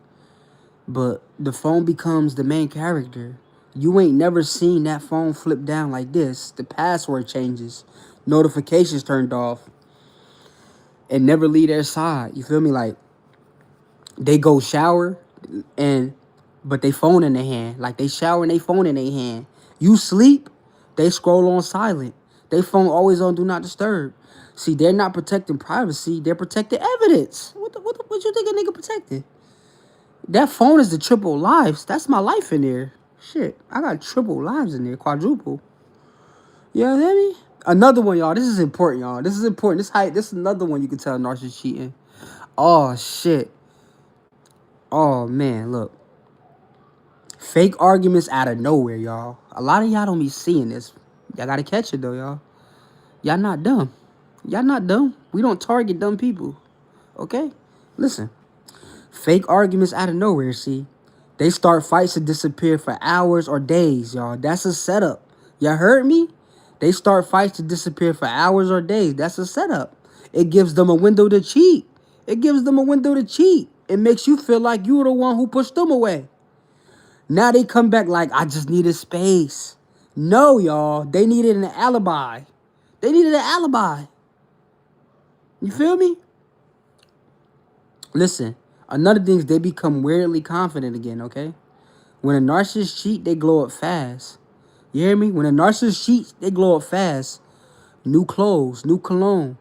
But the phone becomes the main character. You ain't never seen that phone flip down like this. The password changes. Notifications turned off. And never leave their side. You feel me? Like, they go shower but they phone in their hand. Like, they shower and they phone in their hand. You sleep, they scroll on silent. They phone always on do not disturb. See, they're not protecting privacy. They're protecting evidence. What you think a nigga protecting? That phone is the triple lives. That's my life in there. Shit, I got triple lives in there, quadruple. You know what I mean? Another one, y'all. This is important, y'all. This is important. This is another one you can tell a narcissist cheating. Oh, shit. Oh, man, look. Fake arguments out of nowhere, y'all. A lot of y'all don't be seeing this. Y'all gotta catch it, though, y'all. Y'all not dumb. Y'all not dumb. We don't target dumb people. Okay? Listen. Fake arguments out of nowhere, see? They start fights to disappear for hours or days, y'all. That's a setup. Y'all heard me? They start fights to disappear for hours or days. That's a setup. It gives them a window to cheat. It gives them a window to cheat. It makes you feel like you were the one who pushed them away. Now they come back like, I just needed space. No, y'all. They needed an alibi. They needed an alibi. You feel me? Listen, another thing is they become weirdly confident again, okay? When a narcissist cheat, they glow up fast. You hear me? When a narcissist cheats, they glow up fast. New clothes, new cologne.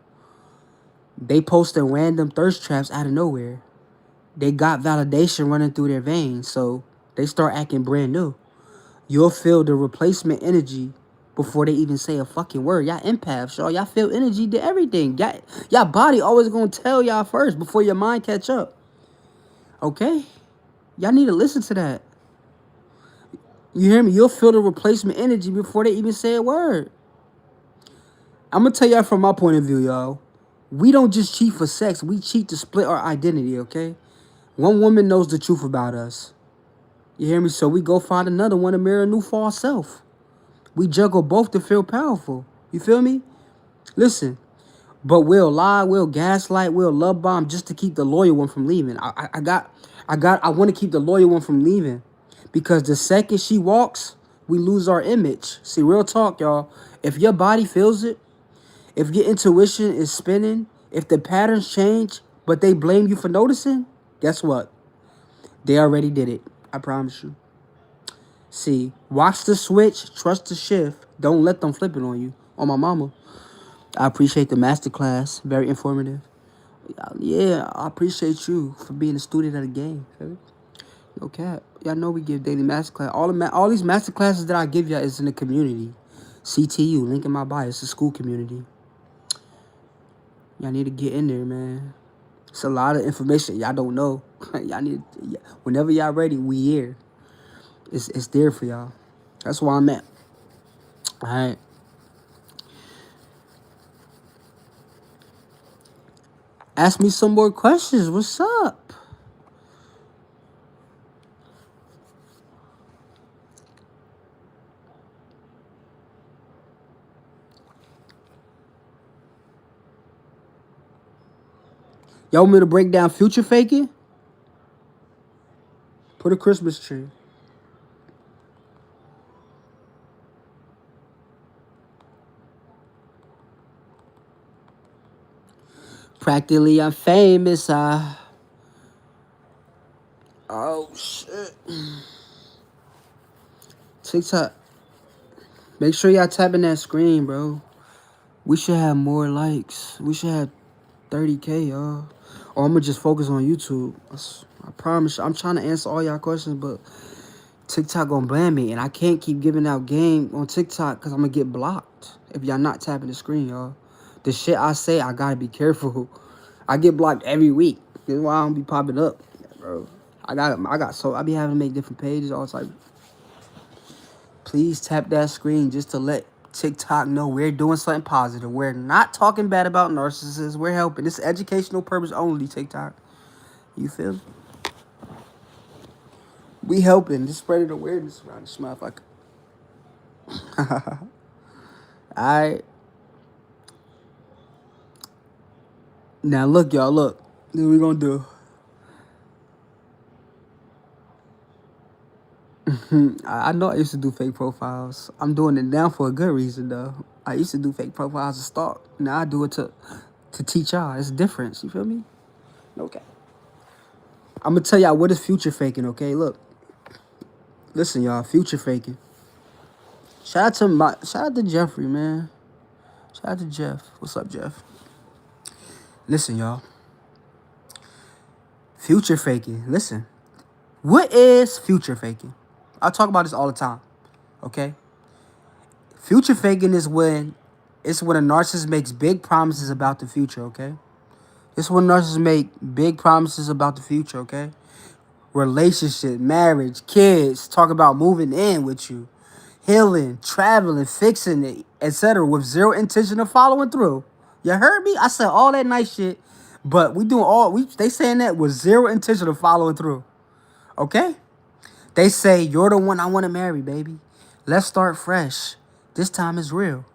They posting random thirst traps out of nowhere. They got validation running through their veins, so they start acting brand new. You'll feel the replacement energy before they even say a fucking word. Y'all empaths, y'all. Y'all feel energy to everything. Y'all body always gonna tell y'all first before your mind catch up. Okay? Y'all need to listen to that. You hear me? You'll feel the replacement energy before they even say a word. I'm going to tell y'all from my point of view, y'all. We don't just cheat for sex. We cheat to split our identity, okay? One woman knows the truth about us. You hear me? So we go find another one to mirror a new false self. We juggle both to feel powerful. You feel me? Listen, but we'll lie, we'll gaslight, we'll love bomb just to keep the loyal one from leaving. I want to keep the loyal one from leaving. Because the second she walks, we lose our image. See, real talk, y'all. If your body feels it, if your intuition is spinning, if the patterns change, but they blame you for noticing, guess what? They already did it. I promise you. See, watch the switch, trust the shift. Don't let them flip it on you. On my mama. I appreciate the masterclass. Very informative. Yeah, I appreciate you for being a student of the game. No cap. Y'all know we give daily masterclass. All these masterclasses that I give y'all is in the community. CTU, link in my bio. It's a school community. Y'all need to get in there, man. It's a lot of information y'all don't know. Y'all need, whenever y'all ready, we here. It's there for y'all. That's where I'm at. All right. Ask me some more questions. What's up? Y'all want me to break down future faking? Put a Christmas tree. Practically, I'm famous. Oh, shit. TikTok. Make sure y'all tapping that screen, bro. We should have more likes. We should have 30K, y'all. Or I'm going to just focus on YouTube. I promise you. I'm trying to answer all y'all questions, but TikTok gonna ban me. And I can't keep giving out game on TikTok because I'm going to get blocked if y'all not tapping the screen, y'all. The shit I say, I got to be careful. I get blocked every week. That's why I don't be popping up, bro. I be having to make different pages all the time. Please tap that screen just to let TikTok know we're doing something positive. We're not talking bad about narcissists. We're helping. This is educational purpose only, TikTok. You feel me? We helping. Just spreading awareness around this motherfucker. Alright. Now look, y'all, look. What we gonna do? I know I used to do fake profiles. I'm doing it now for a good reason, though. I used to do fake profiles to stalk. Now I do it to teach y'all. It's a difference. You feel me? Okay. I'm gonna tell y'all what is future faking. Okay, look. Listen, y'all. Future faking. Shout out to Jeffrey, man. Shout out to Jeff. What's up, Jeff? Listen, y'all. Future faking. Listen. What is future faking? I talk about this all the time. Okay? Future faking is when a narcissist makes big promises about the future, okay? It's when narcissists make big promises about the future, okay? Relationship, marriage, kids, talk about moving in with you. healing, traveling, fixing it, etc., with zero intention of following through. You heard me? I said all that nice shit, but they saying that with zero intention of following through. Okay? They say you're the one I want to marry, baby. Let's start fresh. This time is real.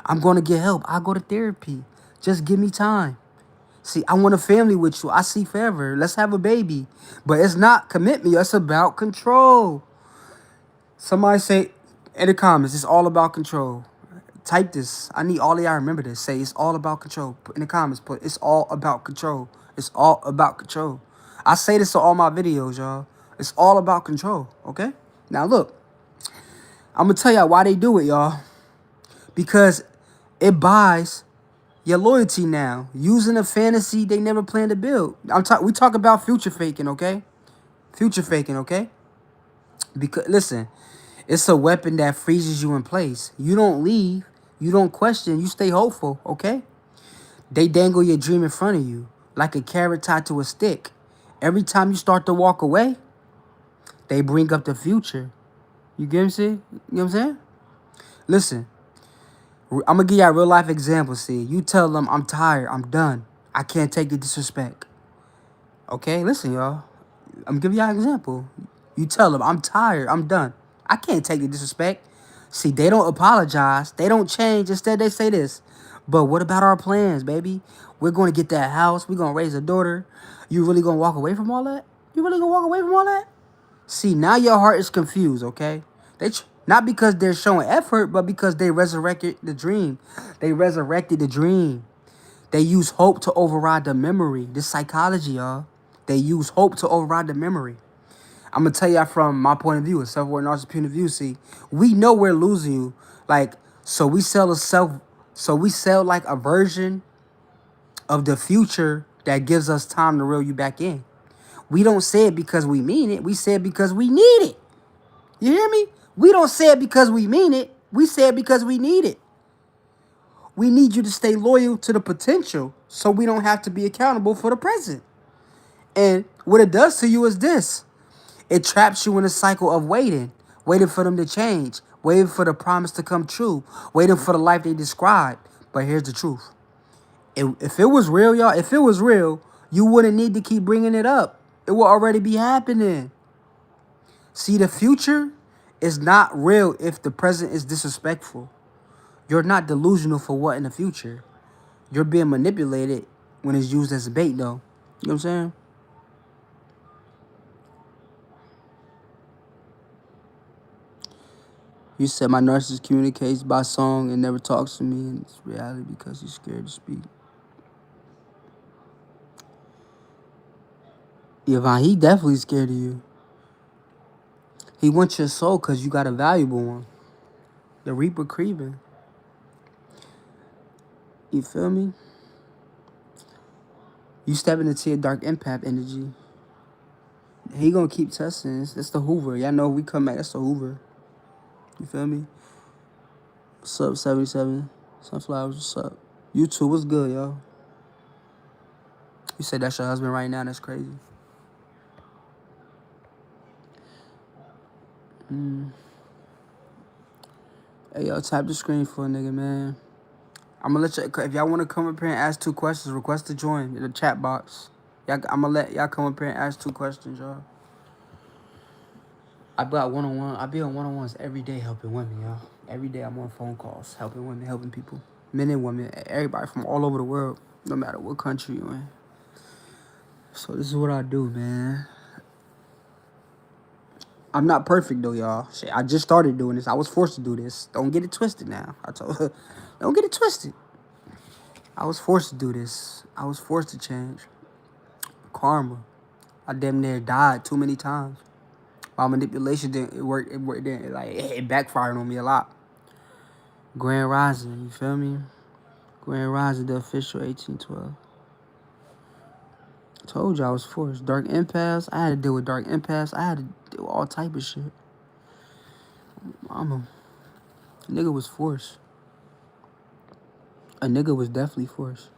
I'm going to get help. I go to therapy. Just give me time. See, I want a family with you. I see forever. Let's have a baby. But it's not commitment. It's about control. Somebody say in the comments, it's all about control. Type this. I need all of y'all to remember this. Say it's all about control. Put in the comments, put it's all about control. It's all about control. I say this to all my videos, y'all. It's all about control, okay? Now look, I'm gonna tell y'all why they do it, y'all. Because it buys your loyalty now. Using a fantasy they never planned to build. We talk about future faking, okay? Future faking, okay? Because listen, it's a weapon that freezes you in place. You don't leave. You don't question. You stay hopeful, okay? They dangle your dream in front of you like a carrot tied to a stick. Every time you start to walk away, they bring up the future. You get what I'm saying? You know what I'm saying? Listen, I'm going to give y'all a real life example. See, you tell them, I'm tired. I'm done. I can't take the disrespect. Okay? Listen, y'all. I'm giving y'all an example. You tell them, I'm tired. I'm done. I can't take the disrespect. See, they don't apologize. They don't change. Instead, they say this. But what about our plans, baby? We're going to get that house. We're going to raise a daughter. You really going to walk away from all that? You really going to walk away from all that? See, now your heart is confused, okay? Not because they're showing effort, but because they resurrected the dream. They resurrected the dream. They use hope to override the memory. This psychology, y'all. They use hope to override the memory. I'm going to tell y'all from my point of view, a self-aware narcissist point of view. See, we know we're losing you. Like, so we sell like a version of the future that gives us time to reel you back in. We don't say it because we mean it. We say it because we need it. You hear me? We don't say it because we mean it. We say it because we need it. We need you to stay loyal to the potential so we don't have to be accountable for the present. And what it does to you is this. It traps you in a cycle of waiting for them to change, waiting for the promise to come true, waiting for the life they describe. But here's the truth. If it was real, y'all, if it was real, you wouldn't need to keep bringing it up. It will already be happening. See, the future is not real if the present is disrespectful. You're not delusional for what in the future. You're being manipulated when it's used as a bait, though. You know what I'm saying? You said my narcissist communicates by song and never talks to me, and it's reality because he's scared to speak. Yvonne, he definitely scared of you. He wants your soul because you got a valuable one. The Reaper creeping. You feel me? You stepping into your dark empath energy. He gonna keep testing. It's the Hoover. Y'all know if we come back, that's the Hoover. You feel me? What's up, 77? Sunflowers, what's up? You too, what's good, yo? You said that's your husband right now, that's crazy. Hey, yo, tap the screen for a nigga, man. I'm gonna let you, if y'all wanna come up here and ask 2 questions, request to join in the chat box. I'm gonna let y'all come up here and ask 2 questions, y'all. I be on one-on-ones every day helping women, y'all. Every day I'm on phone calls, helping women, helping people. Men and women, everybody from all over the world, no matter what country you're in. So this is what I do, man. I'm not perfect, though, y'all. Shit, I just started doing this. I was forced to do this. Don't get it twisted now. I told her, don't get it twisted. I was forced to do this. I was forced to change. Karma. I damn near died too many times. My manipulation didn't work. It backfired on me a lot. Grand Rising, you feel me? Grand Rising, the official 1812. I told you I was forced. Dark empaths. I had to deal with dark empaths. I had to deal with all type of shit. Mama. A nigga was forced. A nigga was definitely forced.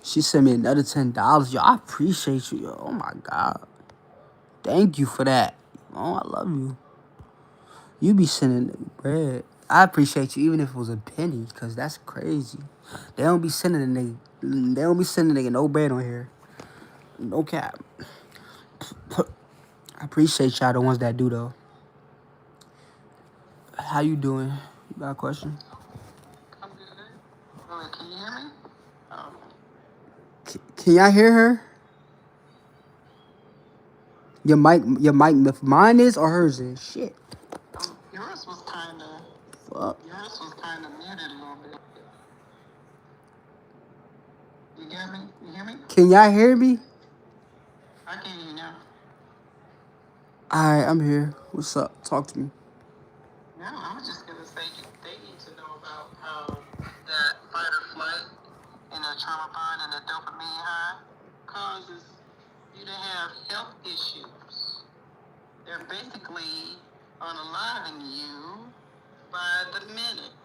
She sent me another $10. Yo, I appreciate you, yo. Oh, my God. Thank you for that. Oh, I love you. You be sending nigga bread. I appreciate you even if it was a penny, cause that's crazy. They don't be sending a nigga. They don't be sending a nigga no bread on here. No cap. I appreciate y'all the ones that do though. How you doing? You got a question? I'm good. Really, can you hear me? Can y'all hear her? Your mic, mine is or hers is? Shit. Yours was kind of. Fuck. Yours was kind of muted a little bit. You get me? You hear me? Can y'all hear me? I can hear you now. Alright, I'm here. What's up? Talk to me. No, I was just gonna say they need to know about how that fight or flight and the trauma bond and the dopamine high causes you to have health issues. They're basically unaliving you by the minute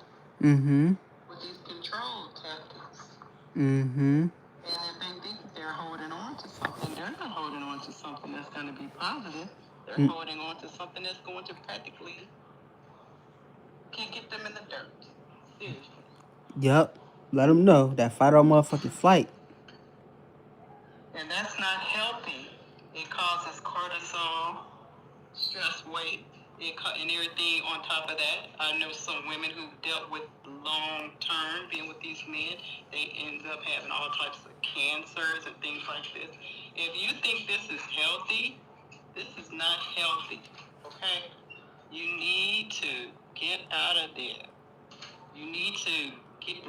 Mm-hmm. with these control tactics. Mm-hmm. And if they think they're holding on to something, they're not holding on to something that's going to be positive. They're holding on to something that's going to practically get them in the dirt. Seriously. Yup. Let them know that fight or motherfucking flight. And that's not healthy. It causes cortisol, stress weight, and everything on top of that. I know some women who dealt with long term being with these men, they end up having all types of cancers and things like this. If you think this is healthy, this is not healthy. Okay? You need to get out of there. You need to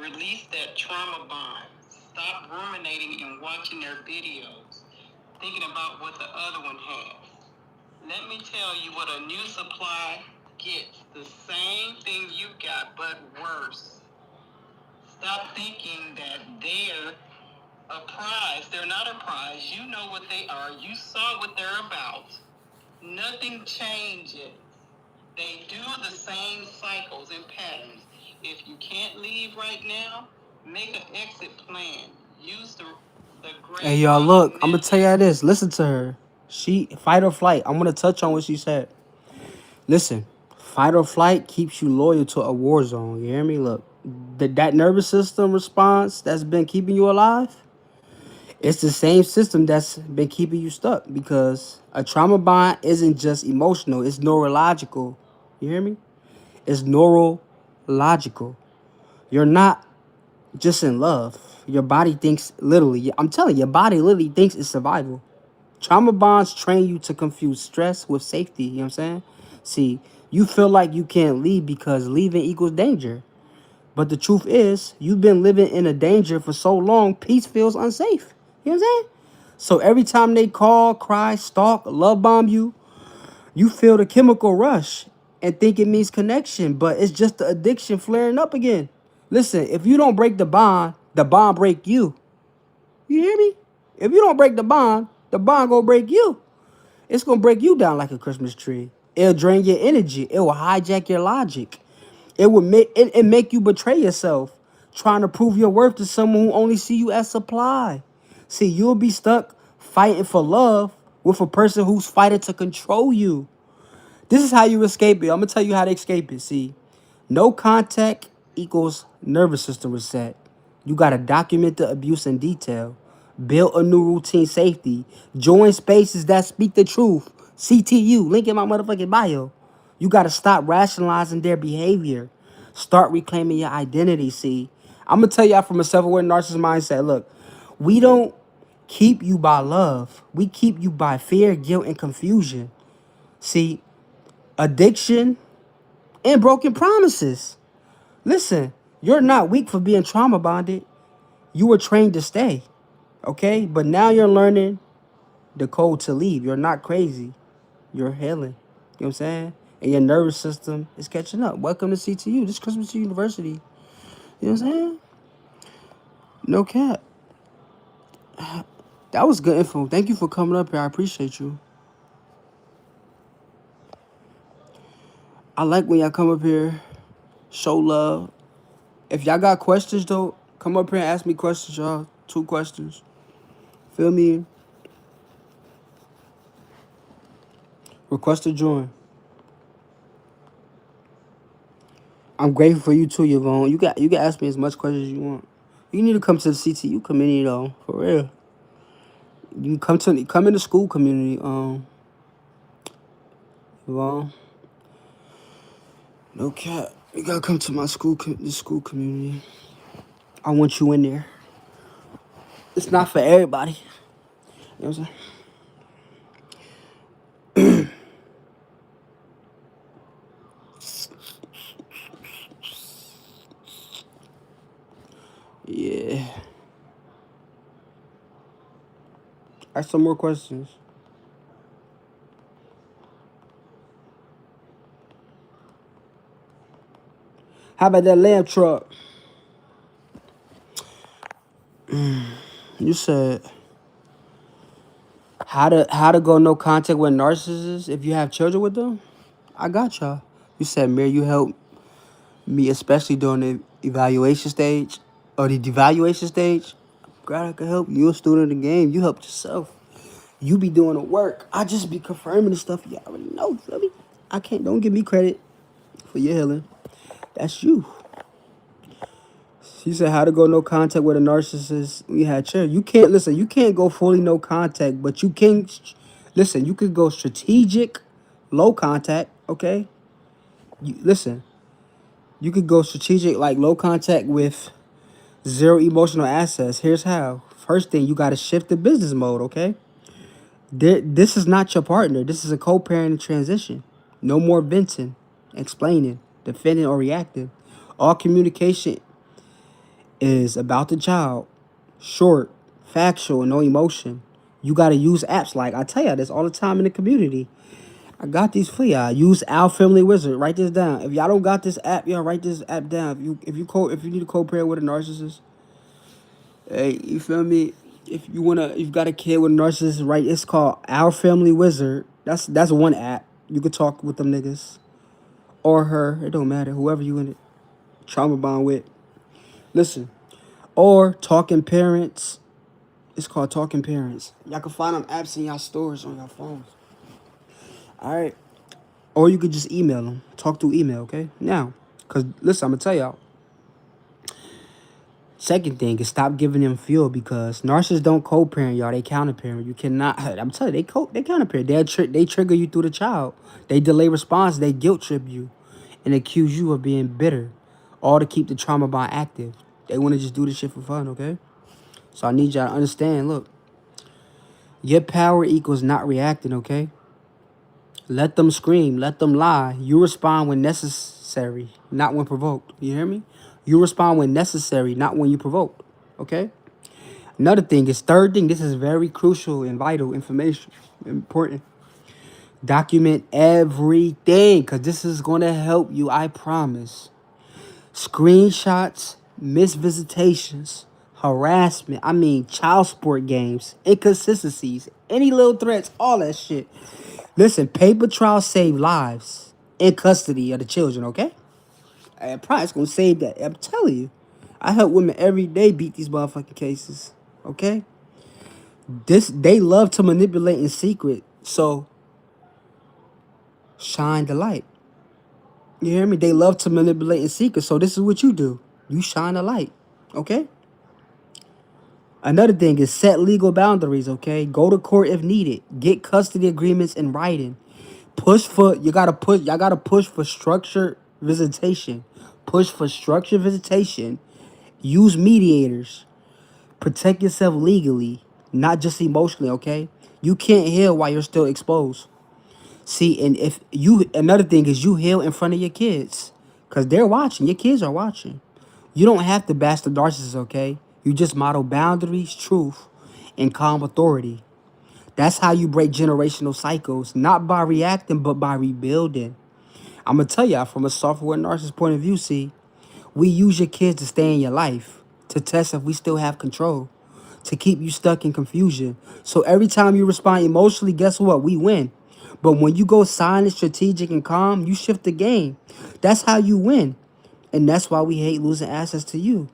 release that trauma bond. Stop ruminating and watching their videos, thinking about what the other one has. Let me tell you what a new supply gets. The same thing you got, but worse. Stop thinking that they're a prize. They're not a prize. You know what they are. You saw what they're about. Nothing changes. They do the same cycles and patterns. If you can't leave right now, make an exit plan. Use the great. Hey y'all, look, I'm gonna tell y'all this. Listen to her. She fight or flight. I'm gonna touch on what she said. Listen, fight or flight keeps you loyal to a war zone. You hear me? Look, that nervous system response that's been keeping you alive, it's the same system that's been keeping you stuck because a trauma bond isn't just emotional, it's neurological. You hear me? It's neurological. You're not just in love. Your body thinks literally, I'm telling you, your body literally thinks it's survival. Trauma bonds train you to confuse stress with safety. You know what I'm saying? See, you feel like you can't leave because leaving equals danger. But the truth is, you've been living in a danger for so long, peace feels unsafe. You know what I'm saying? So every time they call, cry, stalk, love bomb you, you feel the chemical rush and think it means connection, but it's just the addiction flaring up again. Listen, if you don't break the bond break you. You hear me? If you don't break the bond gonna break you. It's gonna break you down like a Christmas tree. It'll drain your energy. It will hijack your logic. It will make you betray yourself, trying to prove your worth to someone who only see you as supply. See, you'll be stuck fighting for love with a person who's fighting to control you. This is how you escape it. I'm gonna tell you how to escape it. See, no contact equals nervous system reset. You gotta document the abuse in detail. Build a new routine safety. Join spaces that speak the truth. CTU, link in my motherfucking bio. You gotta stop rationalizing their behavior. Start reclaiming your identity. See, I'm gonna tell y'all from a self-aware narcissist mindset. Look, we don't keep you by love. We keep you by fear, guilt, and confusion. See, addiction, and broken promises. Listen, you're not weak for being trauma bonded. You were trained to stay, okay? But now you're learning the code to leave. You're not crazy. You're healing. You know what I'm saying? And your nervous system is catching up. Welcome to CTU. This Christmas University. You know what I'm saying? No cap. That was good info. Thank you for coming up here. I appreciate you. I like when y'all come up here, show love. If y'all got questions though, come up here and ask me questions, y'all. 2 questions. Feel me? Request to join. I'm grateful for you too, Yvonne. You can ask me as much questions as you want. You need to come to the CTU community though, for real. You can come in the school community, Yvonne. No cap. You gotta come to my the school community. I want you in there. It's not for everybody. You know what I'm saying? Yeah. Ask some more questions. How about that lamb truck? You said how to go no contact with narcissists if you have children with them? I got y'all. You said, Mir, you help me, especially during the evaluation stage or the devaluation stage. Glad I could help you. A student of the game. You helped yourself. You be doing the work. I just be confirming the stuff you already know. Feel me? Don't give me credit for your healing. That's you. She said how to go no contact with a narcissist. We had chair. You can't listen. You can't go fully no contact, but you can listen. You could go strategic, low contact. Okay. Listen. You could go strategic, like low contact with zero emotional access. Here's how. First thing, you got to shift the business mode. Okay. This is not your partner. This is a co-parenting transition. No more venting, explaining, defending, or reacting. All communication is about the child. Short, factual, no emotion. You gotta use apps like I tell y'all this all the time in the community. I got these for y'all. Use Our Family Wizard. Write this down. If y'all don't got this app, y'all write this app down. If you need to co-parent with a narcissist, hey, you feel me? If you've got a kid with a narcissist, right? It's called Our Family Wizard. That's one app. You could talk with them niggas or her. It don't matter. Whoever you in it trauma bond with. Listen, or Talking Parents. It's called Talking Parents. Y'all can find them apps in y'all stores on your phones. All right. Or you could just email them. Talk through email, okay? Now, because listen, I'm going to tell y'all. Second thing is stop giving them fuel because narcissists don't co-parent, y'all. They counter-parent. You cannot. I'm telling you, they counter-parent. They trigger you through the child. They delay response. They guilt trip you and accuse you of being bitter. All to keep the trauma bond active. They want to just do this shit for fun, okay? So I need y'all to understand, look. Your power equals not reacting, okay? Let them scream. Let them lie. You respond when necessary, not when provoked. You hear me? You respond when necessary, not when you provoked. Okay? Another thing is third thing. This is very crucial and vital information. Important. Document everything because this is going to help you. I promise. Screenshots, missed visitations, harassment. I mean, child support games, inconsistencies, any little threats, all that shit. Listen, paper trails save lives in custody of the children, okay? I probably it's gonna save that. I'm telling you. I help women every day beat these motherfucking cases. Okay? They love to manipulate in secret. So shine the light. You hear me? They love to manipulate in secret. So this is what you do. You shine the light. Okay? Another thing is set legal boundaries, okay? Go to court if needed. Get custody agreements in writing. Y'all gotta push for structured visitation. Push for structured visitation. Use mediators. Protect yourself legally, not just emotionally, okay? You can't heal while you're still exposed. See, and if you another thing is you heal in front of your kids. Cause they're watching. Your kids are watching. You don't have to bash the narcissist, okay? You just model boundaries, truth, and calm authority. That's how you break generational cycles, not by reacting, but by rebuilding. I'm gonna tell y'all from a software narcissist point of view, see, we use your kids to stay in your life, to test if we still have control, to keep you stuck in confusion. So every time you respond emotionally, guess what? We win. But when you go silent, strategic, and calm, you shift the game. That's how you win. And that's why we hate losing access to you.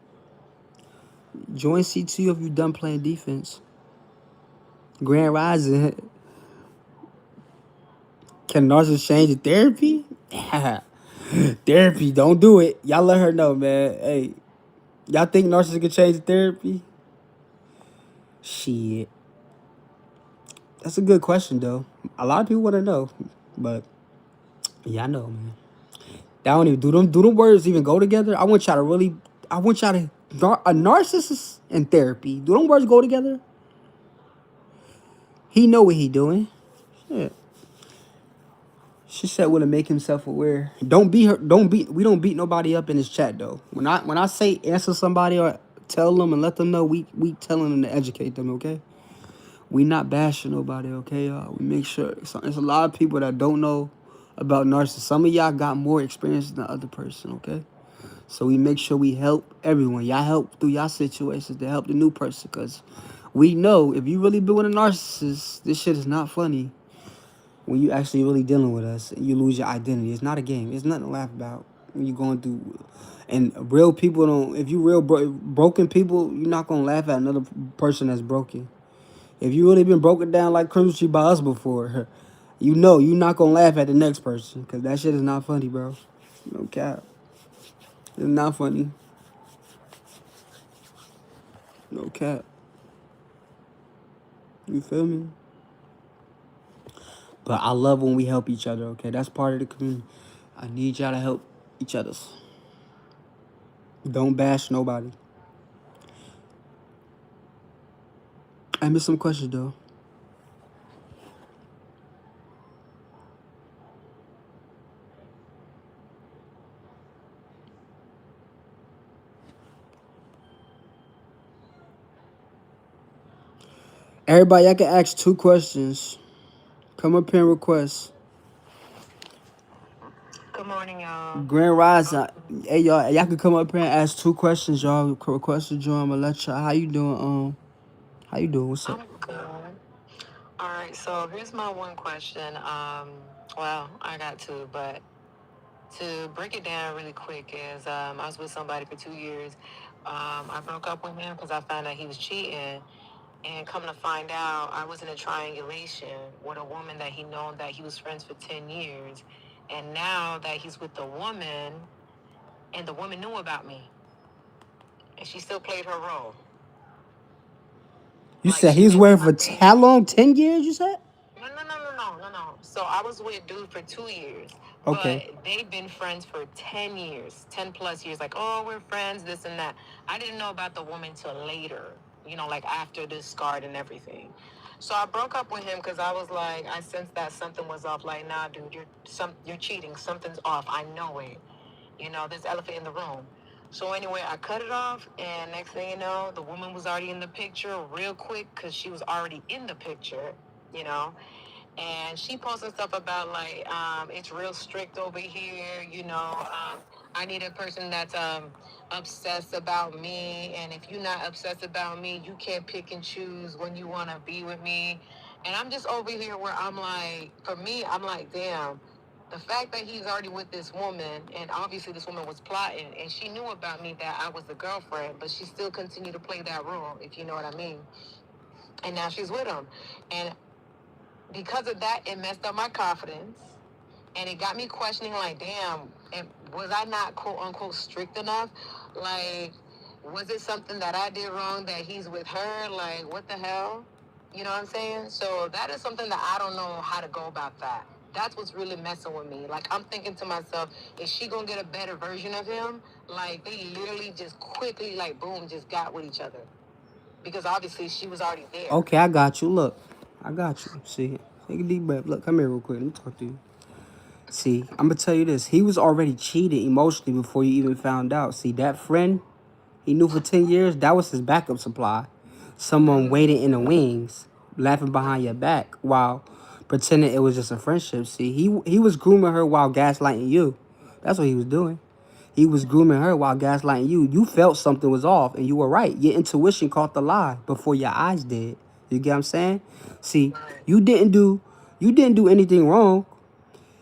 Join C2 if you're done playing defense. Grand Rising. Can narcissists change in therapy? Therapy, don't do it. Y'all let her know, man. Hey, y'all think narcissists can change in therapy? Shit. That's a good question, though. A lot of people want to know, but yeah, I know, man. That don't even do them words even go together? I want y'all to a narcissist in therapy. Do them words go together? He know what he doing. Yeah. She said will to make himself aware. Don't beat her. Don't beat. We don't beat nobody up in this chat though. When I say answer somebody or tell them and let them know, we telling them to educate them. Okay. We not bashing nobody. Okay, y'all. We make sure. So, there's a lot of people that don't know about narcissists. Some of y'all got more experience than the other person. Okay. So we make sure we help everyone. Y'all help through y'all situations to help the new person. Because we know if you really been with a narcissist, this shit is not funny. When you actually really dealing with us and you lose your identity. It's not a game. It's nothing to laugh about when you're going through. And real people don't, if you real broken people, you're not going to laugh at another person that's broken. If you really been broken down like Christmas tree by us before, you know you're not going to laugh at the next person. Because that shit is not funny, bro. No cap. It's not funny. No cap. You feel me? But I love when we help each other, okay? That's part of the community. I need y'all to help each other. Don't bash nobody. I missed some questions, though. Everybody, I can ask 2 questions. Come up here and request. Good morning, y'all. Grand Rise, hey y'all can come up here and ask 2 questions, y'all. Request to join. I'ma let y'all. How you doing? How you doing? What's up? I'm good. All right, so here's my one question. Well, I got two, but to break it down really quick is I was with somebody for 2 years. I broke up with him because I found out he was cheating. And come to find out, I was in a triangulation with a woman that he known that he was friends for 10 years. And now that he's with the woman, and the woman knew about me, and she still played her role. You Like said she he was didn't do wearing for nothing. how long? 10 years? You said? No. So I was with dude for 2 years, Okay. but they've been friends for 10 years, 10 plus years. Like, oh, we're friends, this and that. I didn't know about the woman till later, like after this scarred and everything. So I broke up with him because I was like, I sensed that something was off. Like, nah, dude, you're cheating. Something's off. I know it. There's elephant in the room. So anyway, I cut it off, and next thing you know, the woman was already in the picture real quick because she was already in the picture, you know. And she posted stuff about like it's real strict over here, I need a person that's obsessed about me, and if you're not obsessed about me, you can't pick and choose when you want to be with me. And I'm just over here where I'm like, for me, I'm like, damn, the fact that he's already with this woman, and obviously this woman was plotting, and she knew about me that I was the girlfriend, but she still continued to play that role, if you know what I mean. And now she's with him, and because of that, it messed up my confidence, and it got me questioning, like, damn, was I not quote unquote strict enough? Like, was it something that I did wrong that he's with her? Like, what the hell? You know what I'm saying? So that is something that I don't know how to go about that. That's what's really messing with me. Like, I'm thinking to myself, is she gonna get a better version of him? Like, they literally just quickly, like, boom, just got with each other. Because obviously she was already there. Okay, I got you. Look, I got you. See, take a deep breath. Look, come here real quick. Let me talk to you. See, I'm gonna tell you this. He was already cheated emotionally before you even found out. See, that friend he knew for 10 years, that was his backup supply. Someone waiting in the wings, laughing behind your back while pretending it was just a friendship. See, he was grooming her while gaslighting you. That's what he was doing. He was grooming her while gaslighting you. You felt something was off, and you were right. Your intuition caught the lie before your eyes did. You get what I'm saying? See, you didn't do anything wrong.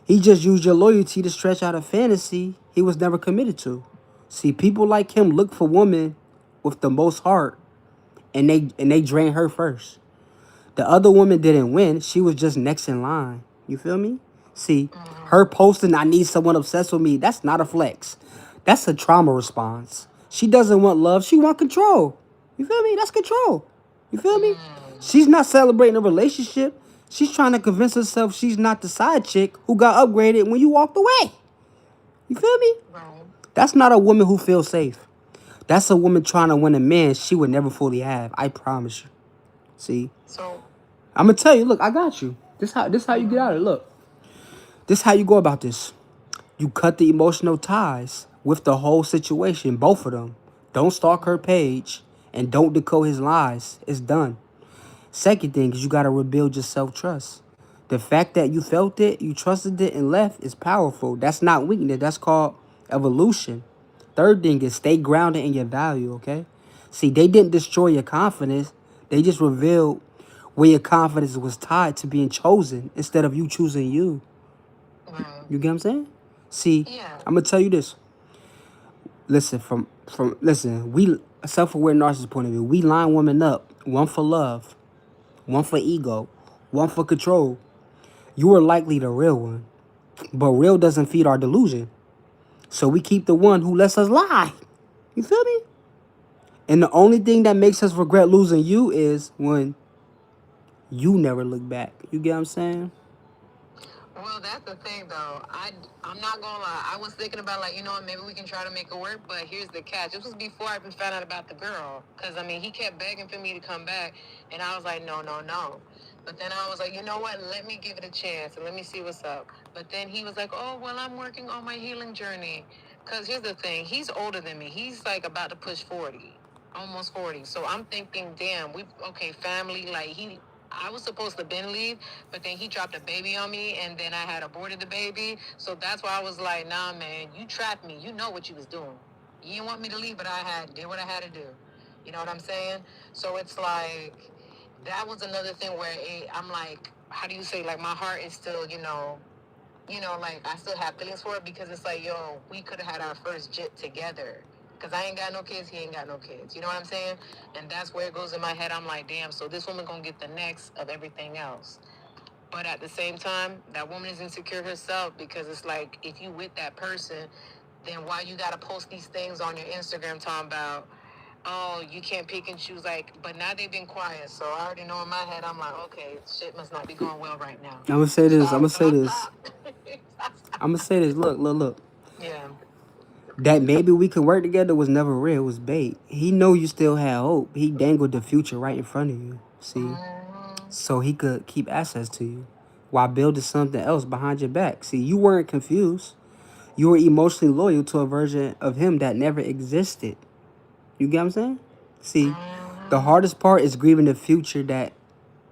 He just used your loyalty to stretch out a fantasy he was never committed to. See, people like him look for women with the most heart, and they drain her first. The other woman didn't win. She was just next in line. You feel me? See, her posting, I need someone obsessed with me, that's not a flex. That's a trauma response. She doesn't want love, she want control. You feel me? That's control. You feel me? She's not celebrating a relationship. She's trying to convince herself she's not the side chick who got upgraded when you walked away. You feel me? Right. That's not a woman who feels safe. That's a woman trying to win a man she would never fully have. I promise you. See, So, I'm gonna tell you. Look, I got you. This how you get out of it. Look, this how you go about this. You cut the emotional ties with the whole situation, both of them. Don't stalk her page and don't decode his lies. It's done. Second thing is you gotta rebuild your self-trust. The fact that you felt it, you trusted it, and left is powerful. That's not weakness. That's called evolution. Third thing is stay grounded in your value, okay? See, they didn't destroy your confidence. They just revealed where your confidence was tied to being chosen instead of you choosing you. right. You get what I'm saying? See, Yeah. I'm gonna tell you this. Listen, listen, we self-aware narcissist point of view, we line women up, one for love, one for ego, one for control. You are likely the real one. But real doesn't feed our delusion. So we keep the one who lets us lie. You feel me? And the only thing that makes us regret losing you is when you never look back. You get what I'm saying? Well, that's the thing, though. I'm not gonna lie. I was thinking about like, maybe we can try to make it work. But here's the catch. This was before I even found out about the girl, because I mean, he kept begging for me to come back, and I was like, no, no, no. But then I was like, you know what? Let me give it a chance and let me see what's up. But then he was like, oh, well, I'm working on my healing journey. Because here's the thing. He's older than me. He's like about to push 40, almost 40. So I'm thinking, damn, okay, family. Like I was supposed to been leave, but then he dropped a baby on me, and then I had aborted the baby. So that's why I was like, nah, man, you trapped me. You know what you was doing. You didn't want me to leave, but I did what I had to do. You know what I'm saying? So it's like that was another thing where I'm like, how do you say, like, my heart is still, like I still have feelings for it, because it's like, yo, we could have had our first jit together. Because I ain't got no kids, he ain't got no kids. You know what I'm saying? And that's where it goes in my head. I'm like, damn, so this woman gonna get the next of everything else. But at the same time, that woman is insecure herself, because it's like, if you with that person, then why you gotta post these things on your Instagram talking about, oh, you can't pick and choose, like, but now they've been quiet, so I already know in my head, I'm like, okay, shit must not be going well right now. I'm gonna say this. I'm Stop, gonna say stop, this. stop. I'm gonna say this. Look, look, look. Yeah. That maybe we could work together was never real. It was bait. He know you still had hope. He dangled the future right in front of you. See, so he could keep access to you while building something else behind your back. See, you weren't confused. You were emotionally loyal to a version of him that never existed. You get what I'm saying? See, the hardest part is grieving the future that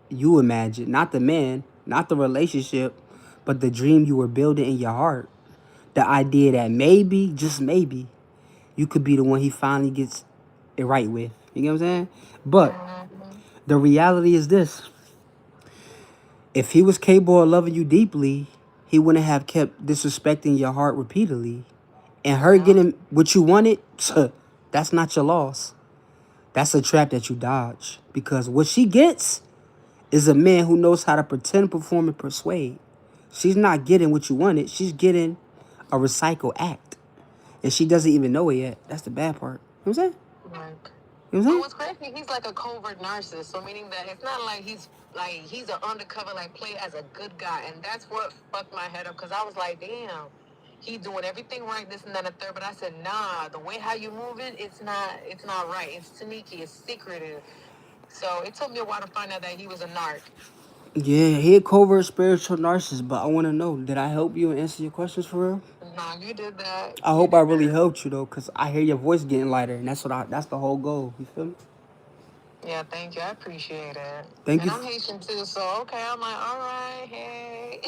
you imagined, not the man, not the relationship, but the dream you were building in your heart. The idea that maybe, just maybe, you could be the one he finally gets it right with. You know what I'm saying? But the reality is this. If he was capable of loving you deeply, he wouldn't have kept disrespecting your heart repeatedly. And her Yeah. getting what you wanted, that's not your loss. That's a trap that you dodge. Because what she gets is a man who knows how to pretend, perform, and persuade. She's not getting what you wanted. She's getting a recycle act. And she doesn't even know it yet. That's the bad part. You know what I'm saying? Right. You know But what what's crazy, he's like a covert narcissist. So meaning that it's not like he's an undercover, like, play as a good guy, and that's what fucked my head up, because I was like, damn, he doing everything right, this and that and third. But I said, nah, the way how you moving, it's not right. It's sneaky, it's secretive. So it took me a while to find out that he was a narc. I'm saying? Yeah, he a covert spiritual narcissist, but I want to know, did I help you and answer your questions for real? Nah, you did that. I You hope I did really that. helped you though, cause I hear your voice getting lighter, and that's the whole goal. You feel me? Yeah, thank you. I appreciate it. Thank And you. I'm Haitian too, so okay, I'm like, all right, hey.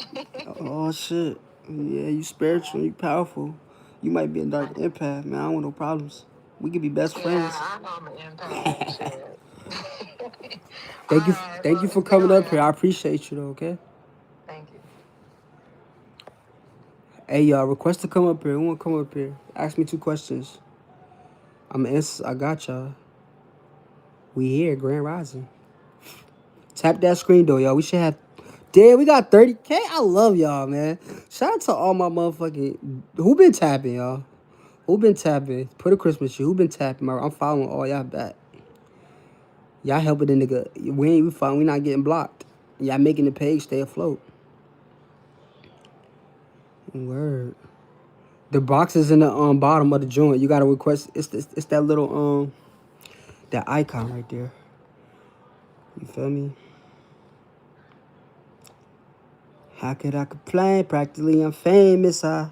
Oh shit. Yeah, you spiritual, you powerful. You might be a dark empath, man. I don't want no problems. We could be best Yeah, friends. I know I'm an empath. Shit. Thank All you, right. thank Well, you for it's been coming up here. I real. appreciate you though. Okay. Thank you. Hey y'all, request to come up here. Who want to come up here? Ask me 2 questions. I'm gonna answer. I got y'all. We here, Grand Rising. Tap that screen though, y'all. We should have Damn, we got 30K. I love y'all, man. Shout out to all my motherfucking who been tapping, y'all. Who been tapping? Put a Christmas tree. Who been tapping? I'm following all y'all back. Y'all helping the nigga. We fine. We not getting blocked. Y'all making the page stay afloat. Word. The box is in the bottom of the joint. You gotta request. It's that little that icon right there. You feel me? How could I complain? Practically I'm famous. I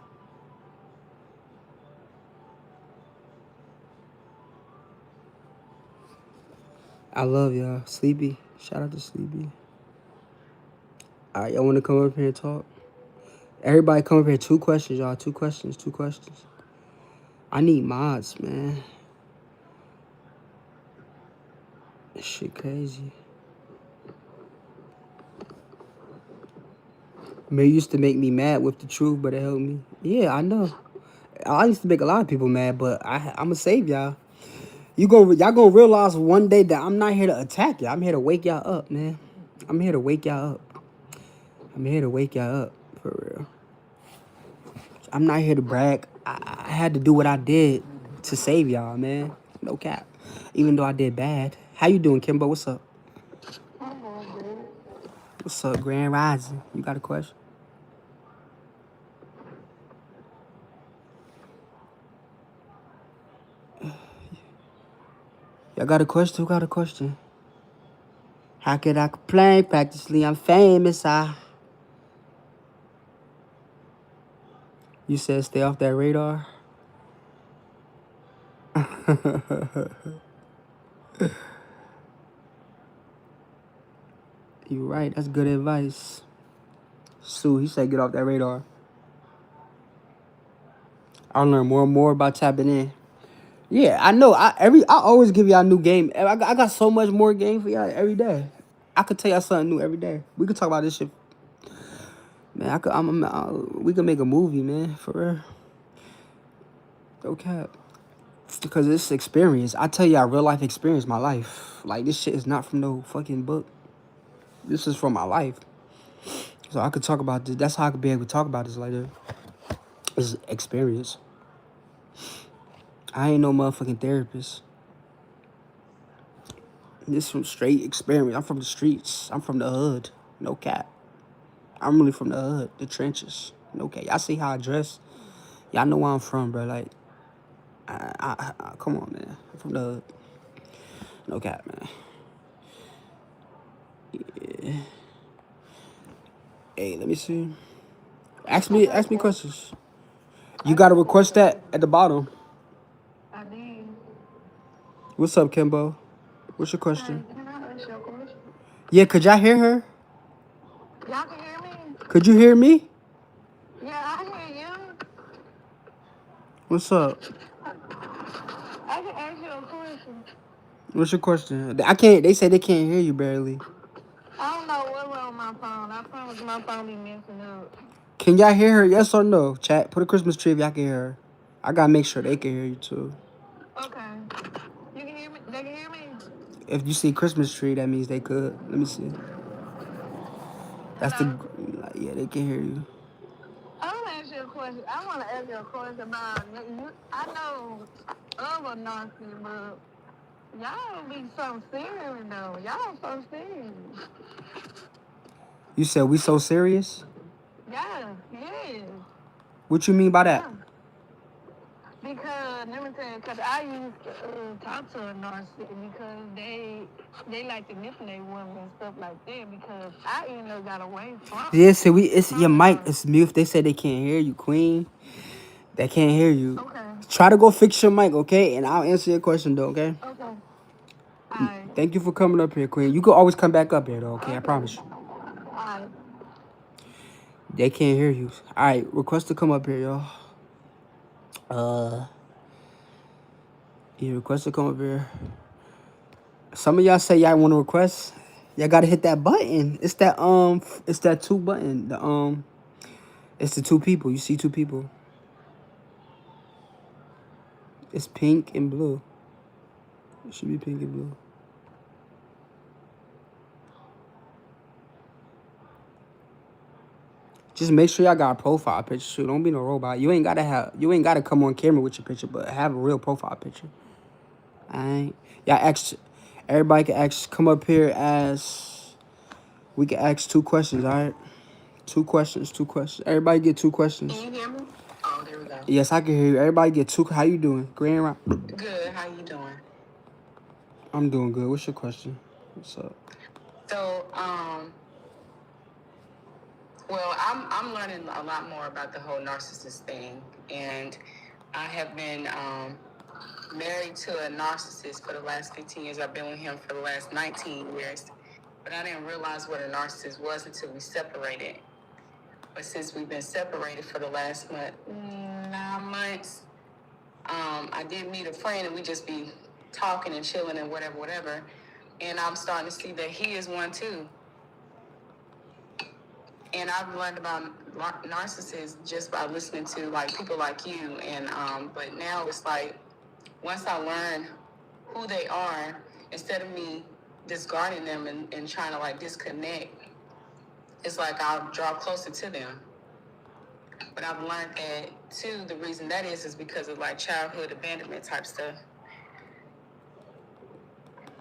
love y'all. Sleepy. Shout out to Sleepy. All right, y'all want to come up here and talk? Everybody come up here. 2 questions, y'all. 2 questions. 2 questions. I need mods, man. This shit crazy. May used to make me mad with the truth, but it helped me. Yeah, I know. I used to make a lot of people mad, but I'm gonna save y'all. Y'all gonna realize one day that I'm not here to attack y'all. I'm here to wake y'all up, man. I'm here to wake y'all up. I'm here to wake y'all up, for real. I'm not here to brag. I had to do what I did to save y'all, man. No cap. Even though I did bad. How you doing, Kimbo? What's up? What's up, Grand Rising? You got a question? Y'all got a question? Who got a question? How could I complain? Practically, I'm famous. You said stay off that radar? You right. That's good advice. Sue, he said get off that radar. I'll learn more and more about tapping in. Yeah, I know. I always give y'all new game. I got so much more game for y'all every day. I could tell y'all something new every day. We could talk about this shit. Man, we could make a movie, man, for real. No cap. Because it's experience. I tell y'all real life experience, my life. Like, this shit is not from no fucking book. This is from my life. So I could talk about this. That's how I could be able to talk about this later. It's experience. I ain't no motherfucking therapist. This from straight experience. I'm from the streets. I'm from the hood. No cap. I'm really from the hood, the trenches. No cap. Y'all see how I dress? Y'all know where I'm from, bro. Like, come on, man. I'm from the hood. No cap, man. Yeah. Hey, let me see. Ask me questions. You gotta request that at the bottom. I did. What's up, Kimbo? What's your question? Can I ask you a question? Yeah, could y'all hear her? Y'all can hear me? Could you hear me? Yeah, I hear you. What's up? I can ask you a question. What's your question? I can't. They say they can't hear you barely. I don't know what's wrong with my phone. I promise my phone be messing up. Can y'all hear her? Yes or no? Chat. Put a Christmas tree if y'all can hear her. I gotta make sure they can hear you too. Okay. You can hear me? They can hear me? If you see Christmas tree, that means they could. Let me see. That's the. Hello? Yeah, they can hear you. I want to ask you a question. I want to ask you a question about you. I know other narcissists, but y'all be so serious though. Y'all so serious. You said we so serious? Yeah, yes. What you mean by that? Yeah. Because let me tell you, because I used to talk to a narcissist because they like to manipulate women and stuff like that. Because I ended up got away Yeah, so it's your from the mic. narcissist. It's mute. They say they can't hear you, Queen. They can't hear you. Okay. Try to go fix your mic, okay? And I'll answer your question though, okay? Okay. Alright. Thank you for coming up here, Queen. You can always come back up here though, okay? I promise you. Alright. They can't hear you. All right, request to come up here, y'all. Yeah, request to come up here. Some of y'all say y'all want to request. Y'all gotta hit that button. It's that 2 button. It's the 2 people. You see 2 people. It's pink and blue. It should be pink and blue. Just make sure y'all got a profile picture too. Don't be no robot. You ain't gotta come on camera with your picture, but have a real profile picture. Alright. Y'all ask everybody can ask come up here as we can ask 2 questions, alright? 2 questions, 2 questions. Everybody get 2 questions. Can you hear me? Oh, there we go. Yes, I can hear you. Everybody get 2. How you doing? Grand round. Good. How you doing? I'm doing good. What's your question? What's up? So, well, I'm learning a lot more about the whole narcissist thing, and I have been married to a narcissist for the last 15 years. I've been with him for the last 19 years, but I didn't realize what a narcissist was until we separated. But since we've been separated for the last 9 months, I did meet a friend, and we just be talking and chilling and whatever. And I'm starting to see that he is one too. And I've learned about narcissists just by listening to like people like you. And but now it's like once I learn who they are, instead of me discarding them and trying to like disconnect, it's like I'll draw closer to them. But I've learned that too. The reason that is because of like childhood abandonment type stuff.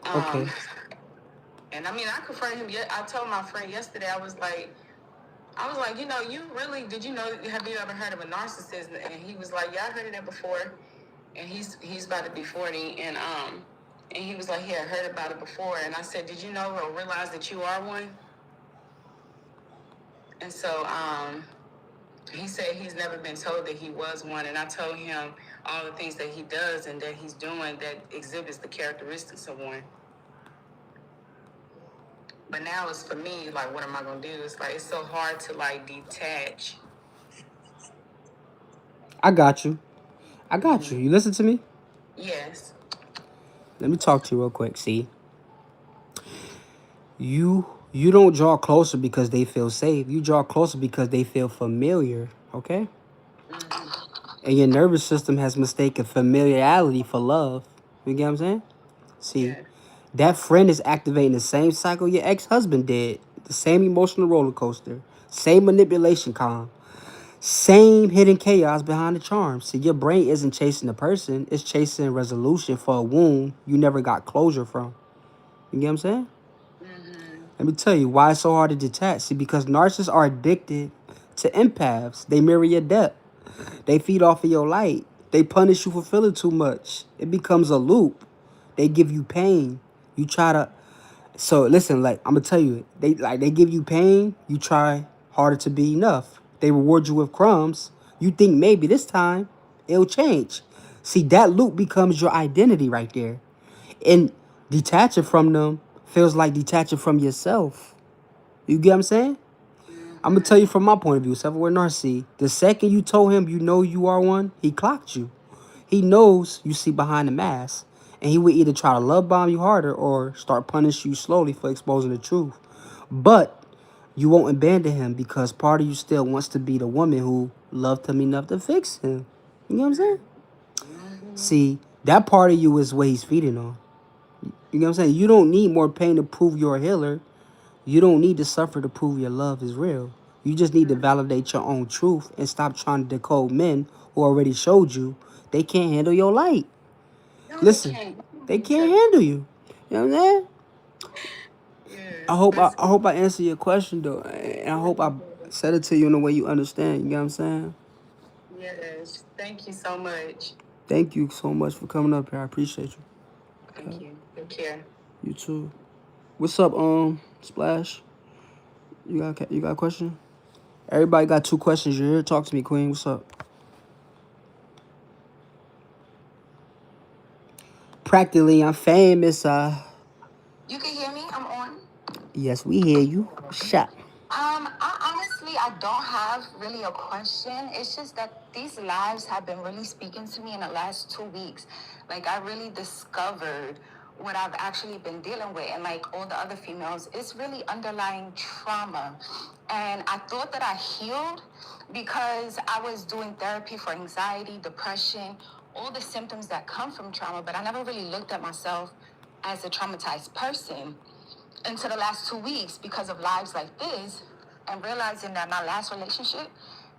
Okay. And I mean, I confronted him. I told my friend yesterday. I was like, you know, did you know? Have you ever heard of a narcissist? And he was like, yeah, I heard of that before. And he's about to be 40, and he was like, yeah, I heard about it before. And I said, did you know or realize that you are one? And so he said he's never been told that he was one, and I told him all the things that he does and that he's doing that exhibits the characteristics of one. But now it's for me, like, what am I gonna do? It's like it's so hard to like detach. I got you. You listen to me? Yes. Let me talk to you real quick. See, you don't draw closer because they feel safe. You draw closer because they feel familiar. Okay. And your nervous system has mistaken familiarity for love. You get what I'm saying? See, Yeah. that friend is activating the same cycle your ex-husband did. The same emotional roller coaster. Same manipulation calm. Same hidden chaos behind the charm. See, your brain isn't chasing the person. It's chasing resolution for a wound you never got closure from. You get what I'm saying? Let me tell you why it's so hard to detach. See, because narcissists are addicted to empaths. They mirror your depth. They feed off of your light. They punish you for feeling too much. It becomes a loop. They give you pain. You try to. So listen, like I'm gonna tell you, they give you pain. You try harder to be enough. They reward you with crumbs. You think maybe this time it'll change. See, that loop becomes your identity right there. And detaching from them feels like detaching from yourself. You get what I'm saying? I'm gonna tell you from my point of view, self-aware narcissist. The second you told him you know you are one, he clocked you. He knows you see behind the mask, and he would either try to love bomb you harder or start punishing you slowly for exposing the truth. But you won't abandon him because part of you still wants to be the woman who loved him enough to fix him. You know what I'm saying? See, that part of you is what he's feeding on. You know what I'm saying? You don't need more pain to prove you're a healer. You don't need to suffer to prove your love is real. You just need to validate your own truth and stop trying to decode men who already showed you they can't handle your light. No, Listen, they can't handle you. You know what I'm saying? Yeah. I hope I answer your question though, and I hope I said it to you in a way you understand. You know what I'm saying? Yes. Thank you so much. Thank you so much for coming up here. I appreciate you. Thank you. Take care. You too. What's up, Splash? You got a question? Everybody got 2 questions. You're here. Talk to me, Queen. What's up? Practically, I'm famous. You can hear me? I'm on. Yes, we hear you. Shut. I don't have really a question. It's just that these lives have been really speaking to me in the last 2 weeks. Like, I really discovered what I've actually been dealing with. And like all the other females, it's really underlying trauma. And I thought that I healed because I was doing therapy for anxiety, depression, all the symptoms that come from trauma. But I never really looked at myself as a traumatized person until the last 2 weeks because of lives like this. and realizing that my last relationship,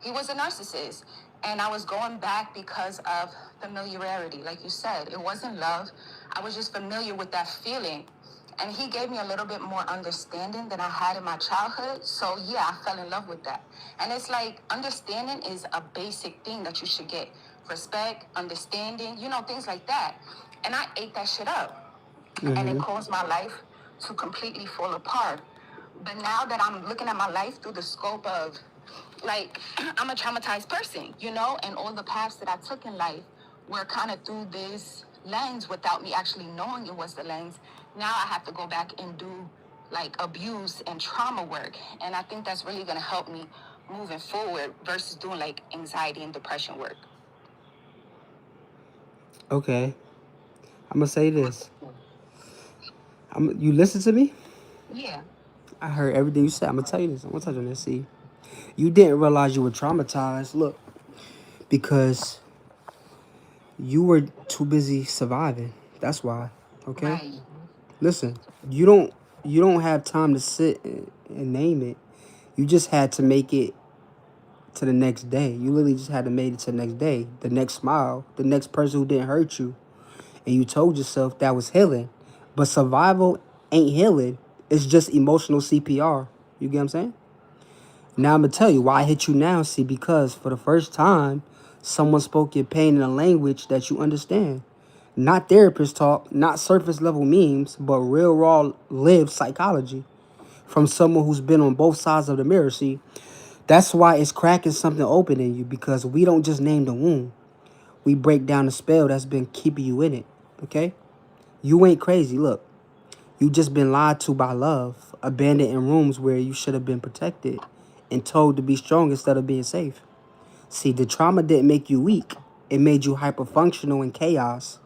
he was a narcissist. And I was going back because of familiarity. Like you said, it wasn't love. I was just familiar with that feeling. And he gave me a little bit more understanding than I had in my childhood. So yeah, I fell in love with that. And it's like understanding is a basic thing that you should get. Respect, understanding, things like that. And I ate that shit up. And it caused my life to completely fall apart. But now that I'm looking at my life through the scope of, like, I'm a traumatized person, and all the paths that I took in life were kind of through this lens without me actually knowing it was the lens. Now I have to go back and do, like, abuse and trauma work. And I think that's really going to help me moving forward versus doing, like, anxiety and depression work. Okay. I'm gonna say this. You listen to me? Yeah. I heard everything you said. I'm gonna tell you this. I'm gonna touch on this. See, you didn't realize you were traumatized. Look, because you were too busy surviving. That's why. Okay. Right. Listen, you don't have time to sit and name it. You just had to make it to the next day. You literally just had to make it to the next day, the next smile, the next person who didn't hurt you, and you told yourself that was healing. But survival ain't healing. It's just emotional CPR. You get what I'm saying? Now I'm gonna tell you why I hit you now. See, because for the first time, someone spoke your pain in a language that you understand. Not therapist talk, not surface level memes, but real raw lived psychology from someone who's been on both sides of the mirror. See, that's why it's cracking something open in you because we don't just name the wound. We break down the spell that's been keeping you in it. Okay? You ain't crazy. Look, you just been lied to by love, abandoned in rooms where you should have been protected, and told to be strong instead of being safe. See, the trauma didn't make you weak. It made you hyperfunctional in chaos.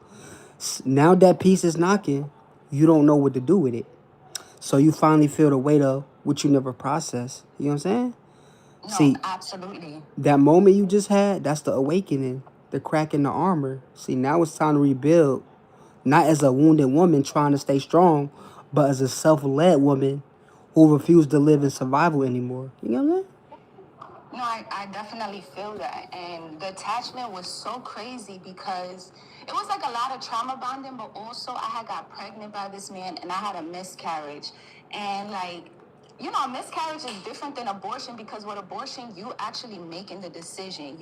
Now that piece is knocking, you don't know what to do with it. So you finally feel the weight of what you never processed. You know what I'm saying? No, See, absolutely. that moment you just had, that's the awakening, the crack in the armor. See, now it's time to rebuild, not as a wounded woman trying to stay strong, but as a self-led woman who refused to live in survival anymore. You know what I'm saying? No, I definitely feel that. And the attachment was so crazy because it was like a lot of trauma bonding, but also I had got pregnant by this man and I had a miscarriage. And like, a miscarriage is different than abortion because with abortion, you actually making the decision,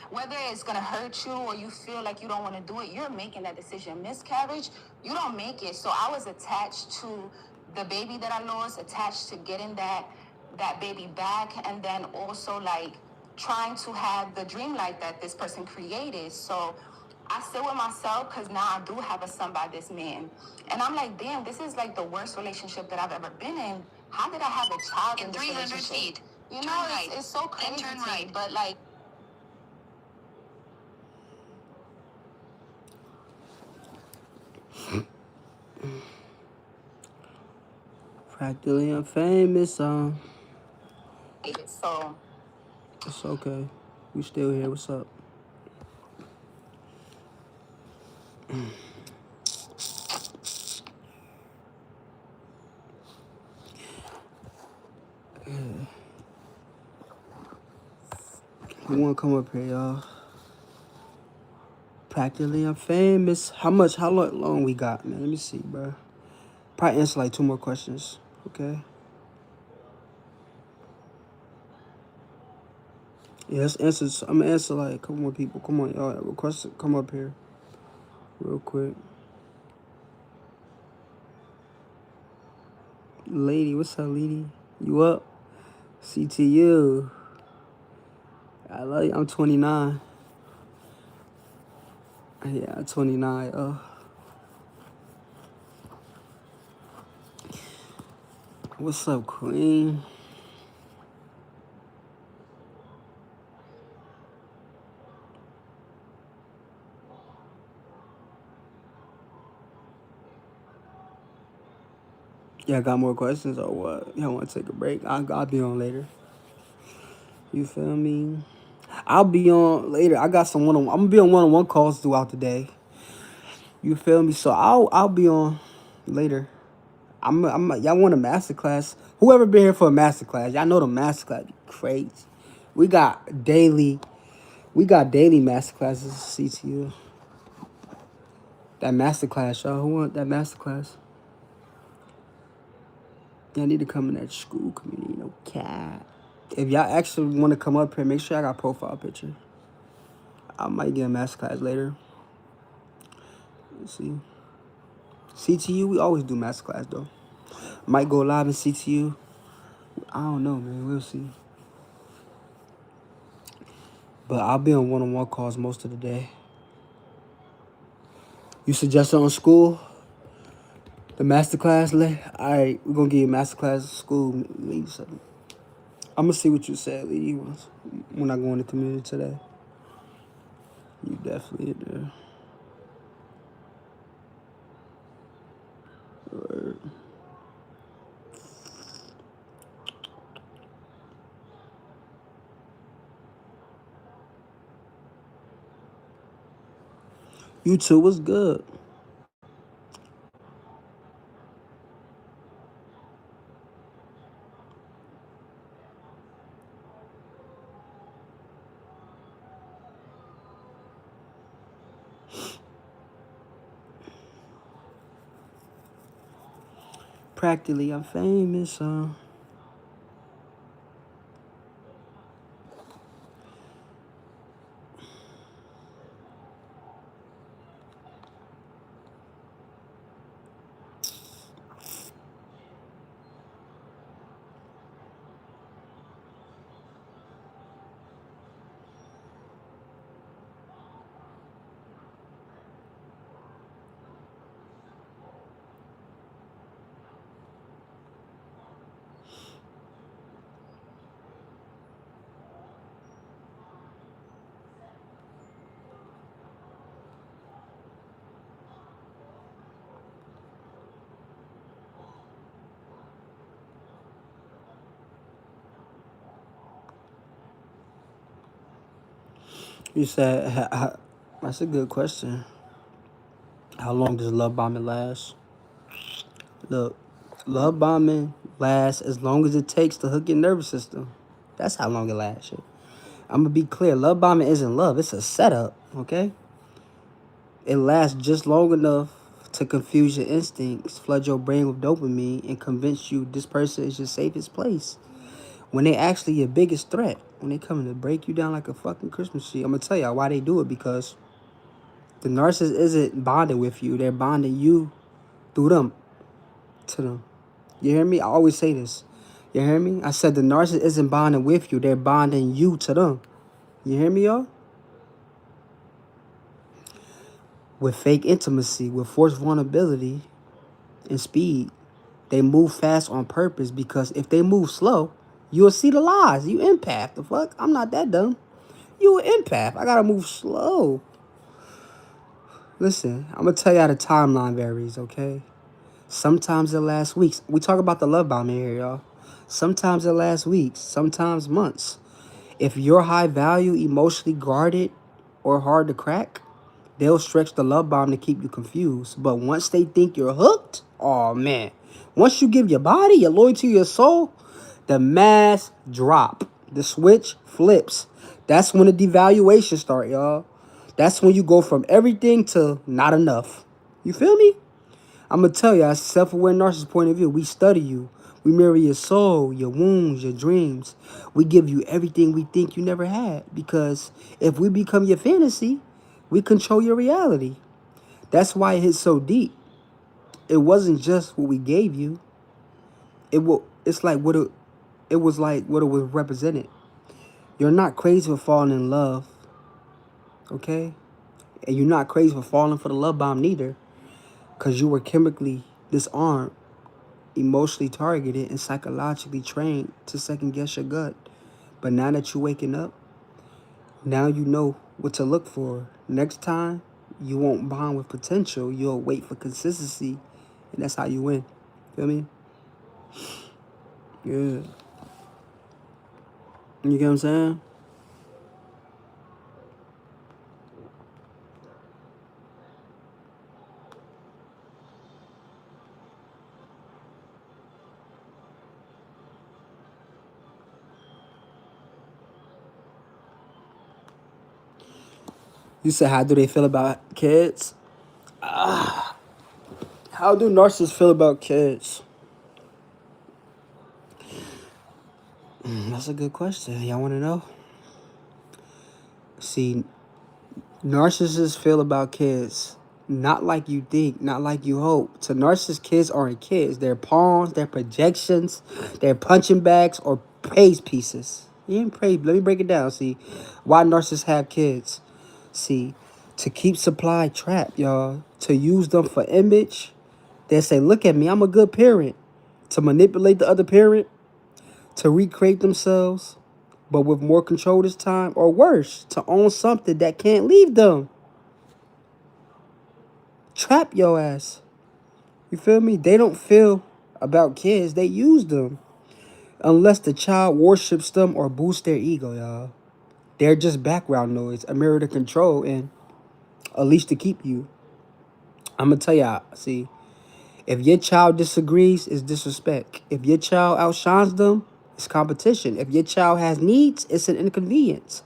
whether it's going to hurt you or you feel like you don't want to do it, you're making that decision. Miscarriage, you don't make it. So I was attached to the baby that I lost, attached to getting that baby back, and then also like trying to have the dream life that this person created. So I sit with myself because now I do have a son by this man, and I'm like, damn, this is like the worst relationship that I've ever been in. How did I have a child in this relationship? Feet. It's so crazy to me, but like. Practically unfamous. So It's okay. We still here. What's up? Who wanna come up here, y'all? Practically unfamous. How long we got, man? Let me see, bro. Probably answer like 2 more questions. Okay. Yeah, let's answer. I'm gonna answer like a couple more people. Come on, y'all. Request. Come up here, real quick. Lady, what's up, lady? You up? CTU. I love you. I'm 29. Yeah, I'm 29. What's up, Queen? Yeah, got more questions or what? Y'all want to take a break? I'll be on later. You feel me? I'll be on later. I got some one-on-one. I'm gonna be on one-on-one calls throughout the day. You feel me? So I'll be on later. Y'all want a master class? Whoever been here for a master class, y'all know the master class be crazy. We got daily master classes. CTU. That master class, y'all. Who want that master class? Y'all need to come in that school community. No cap. If y'all actually want to come up here, make sure I got a profile picture. I might get a master class later. Let's see. CTU, we always do master class though. Might go live in CTU. I don't know, man. We'll see. But I'll be on one-on-one calls most of the day. You suggest it on school? The master class? Alright, we're gonna give you a master class at school. Maybe something. I'm gonna see what you said, Lee, when I go in the community today. You definitely there. Word. You too, what's good? Practically, I'm famous, You said, that's a good question. How long does love bombing last? Look, love bombing lasts as long as it takes to hook your nervous system. That's how long it lasts. Shit. I'm gonna be clear. Love bombing isn't love. It's a setup. Okay. It lasts just long enough to confuse your instincts, flood your brain with dopamine, and convince you this person is your safest place. When they actually your biggest threat, when they coming to break you down like a fucking Christmas tree, I'm gonna tell y'all why they do it, because the narcissist isn't bonding with you. They're bonding you through them to them. You hear me? I always say this. You hear me? I said the narcissist isn't bonding with you. They're bonding you to them. You hear me, y'all? With fake intimacy, with forced vulnerability and speed. They move fast on purpose, because if they move slow, you'll see the lies. You empath. The fuck? I'm not that dumb. You an empath. I gotta move slow. Listen, I'm gonna tell y'all the timeline varies, okay? Sometimes it lasts weeks. We talk about the love bombing here, y'all. Sometimes it lasts weeks, sometimes months. If you're high value, emotionally guarded, or hard to crack, they'll stretch the love bomb to keep you confused. But once they think you're hooked, oh man. Once you give your body, your loyalty, your soul, the mask drop. The switch flips. That's when the devaluation start, y'all. That's when you go from everything to not enough. You feel me? I'm going to tell you, as a self-aware narcissist point of view, we study you. We mirror your soul, your wounds, your dreams. We give you everything we think you never had. Because if we become your fantasy, we control your reality. That's why it hits so deep. It wasn't just what we gave you. It's like it was like what it was represented. You're not crazy for falling in love, okay? And you're not crazy for falling for the love bomb neither. Because you were chemically disarmed, emotionally targeted, and psychologically trained to second guess your gut. But now that you're waking up, now you know what to look for. Next time, you won't bond with potential. You'll wait for consistency, and that's how you win. Feel me? Yeah. You get what I'm saying? You said, how do they feel about kids? How do narcissists feel about kids? That's a good question. Y'all want to know? See, narcissists feel about kids not like you think, not like you hope. To narcissists, kids aren't kids. They're pawns, they're projections, they're punching bags or praise pieces. You ain't praise. Let me break it down. See, why narcissists have kids? See, to keep supply trapped, y'all. To use them for image. They say, look at me, I'm a good parent. To manipulate the other parent, to recreate themselves, but with more control this time, or worse, to own something that can't leave them. Trap your ass. You feel me? They don't feel about kids, they use them. Unless the child worships them or boosts their ego, y'all. They're just background noise, a mirror to control, and a leash to keep you. I'm gonna tell y'all, see, if your child disagrees, it's disrespect. If your child outshines them, it's competition. If your child has needs, it's an inconvenience.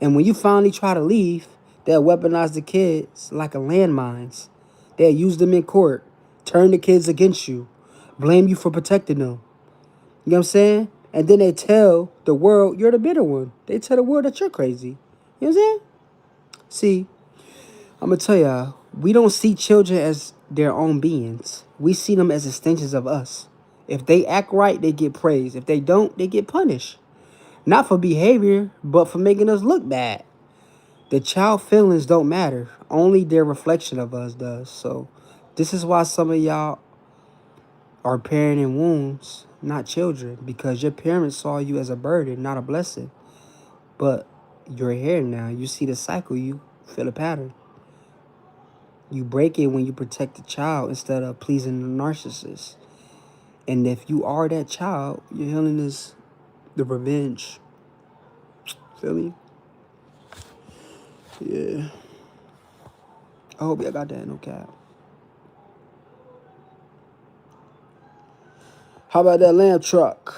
And when you finally try to leave, they'll weaponize the kids like a landmines. They'll use them in court, turn the kids against you, blame you for protecting them. You know what I'm saying? And then they tell the world you're the bitter one. They tell the world that you're crazy. You know what I'm saying? See, I'm gonna tell y'all, we don't see children as their own beings. We see them as extensions of us. If they act right, they get praised. If they don't, they get punished. Not for behavior, but for making us look bad. The child feelings don't matter. Only their reflection of us does. So this is why some of y'all are parenting wounds, not children, because your parents saw you as a burden, not a blessing. But you're here now. You see the cycle. You feel a pattern. You break it when you protect the child instead of pleasing the narcissist. And if you are that child, your healing is the revenge. Feel me? Yeah. I hope y'all got that, no cap. How about that lamb truck?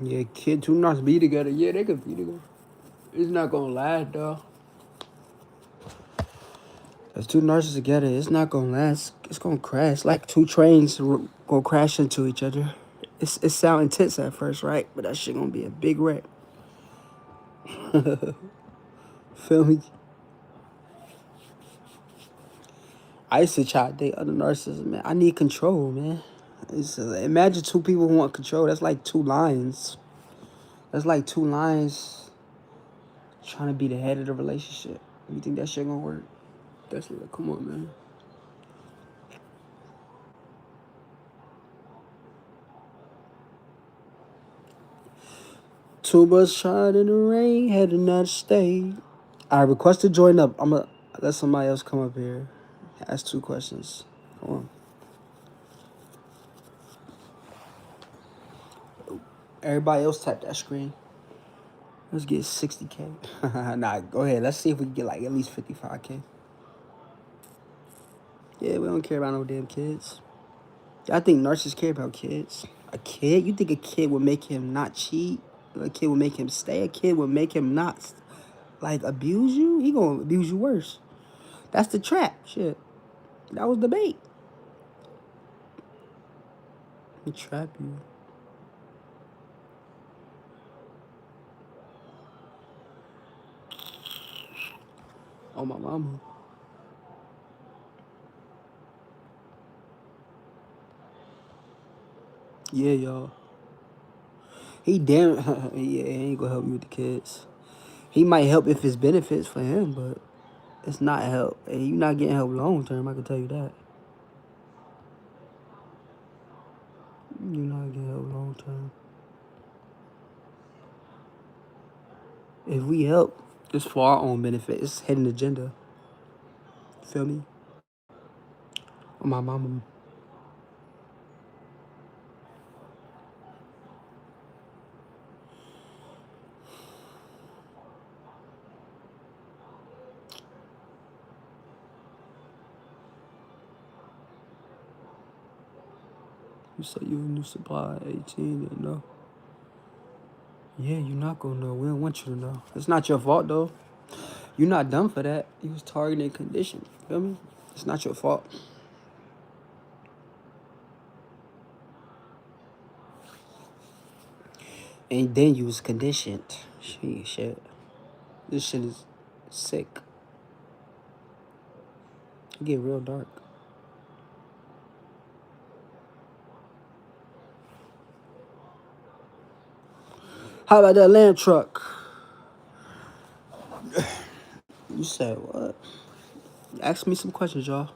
Yeah, kid two narcs be together. Yeah, they could be together. It's not gonna last though. There's two narcissists together. It's not gonna last. It's gonna crash. Like two trains gonna crash into each other. It sound intense at first, right? But that shit gonna be a big wreck. Feel me? I used to try to date other narcissists, man. I need control, man. Imagine two people who want control. That's like two lions. That's like two lions trying to be the head of the relationship. You think that shit gonna work? That's like, come on, man. Too much shine in the rain, had to not stay. I request to join up. I'm gonna let somebody else come up here. Ask two questions. Come on. Everybody else tap that screen. Let's get 60K. Nah, go ahead. Let's see if we can get like at least 55K. Yeah, we don't care about no damn kids. I think narcissists care about kids. A kid? You think a kid would make him not cheat? A kid would make him stay? A kid would make him not, like, abuse you? He gonna abuse you worse. That's the trap. Shit. That was the bait. He trap you. Oh, my mama. Yeah, y'all. He damn, yeah, he ain't gonna help you with the kids. He might help if it's benefits for him, but it's not help. And you're not getting help long term, I can tell you that. You're not getting help long term. If we help, it's for our own benefit. It's hidden agenda. Feel me? My mama. You say you a new supply at 18 and no. Yeah, you're not gonna know. We don't want you to know. It's not your fault though. You're not done for that. You was targeted and conditioned. Feel me? It's not your fault. And then you was conditioned. Shit. This shit is sick. It get real dark. How about that lamb truck? You said what? Ask me some questions, y'all.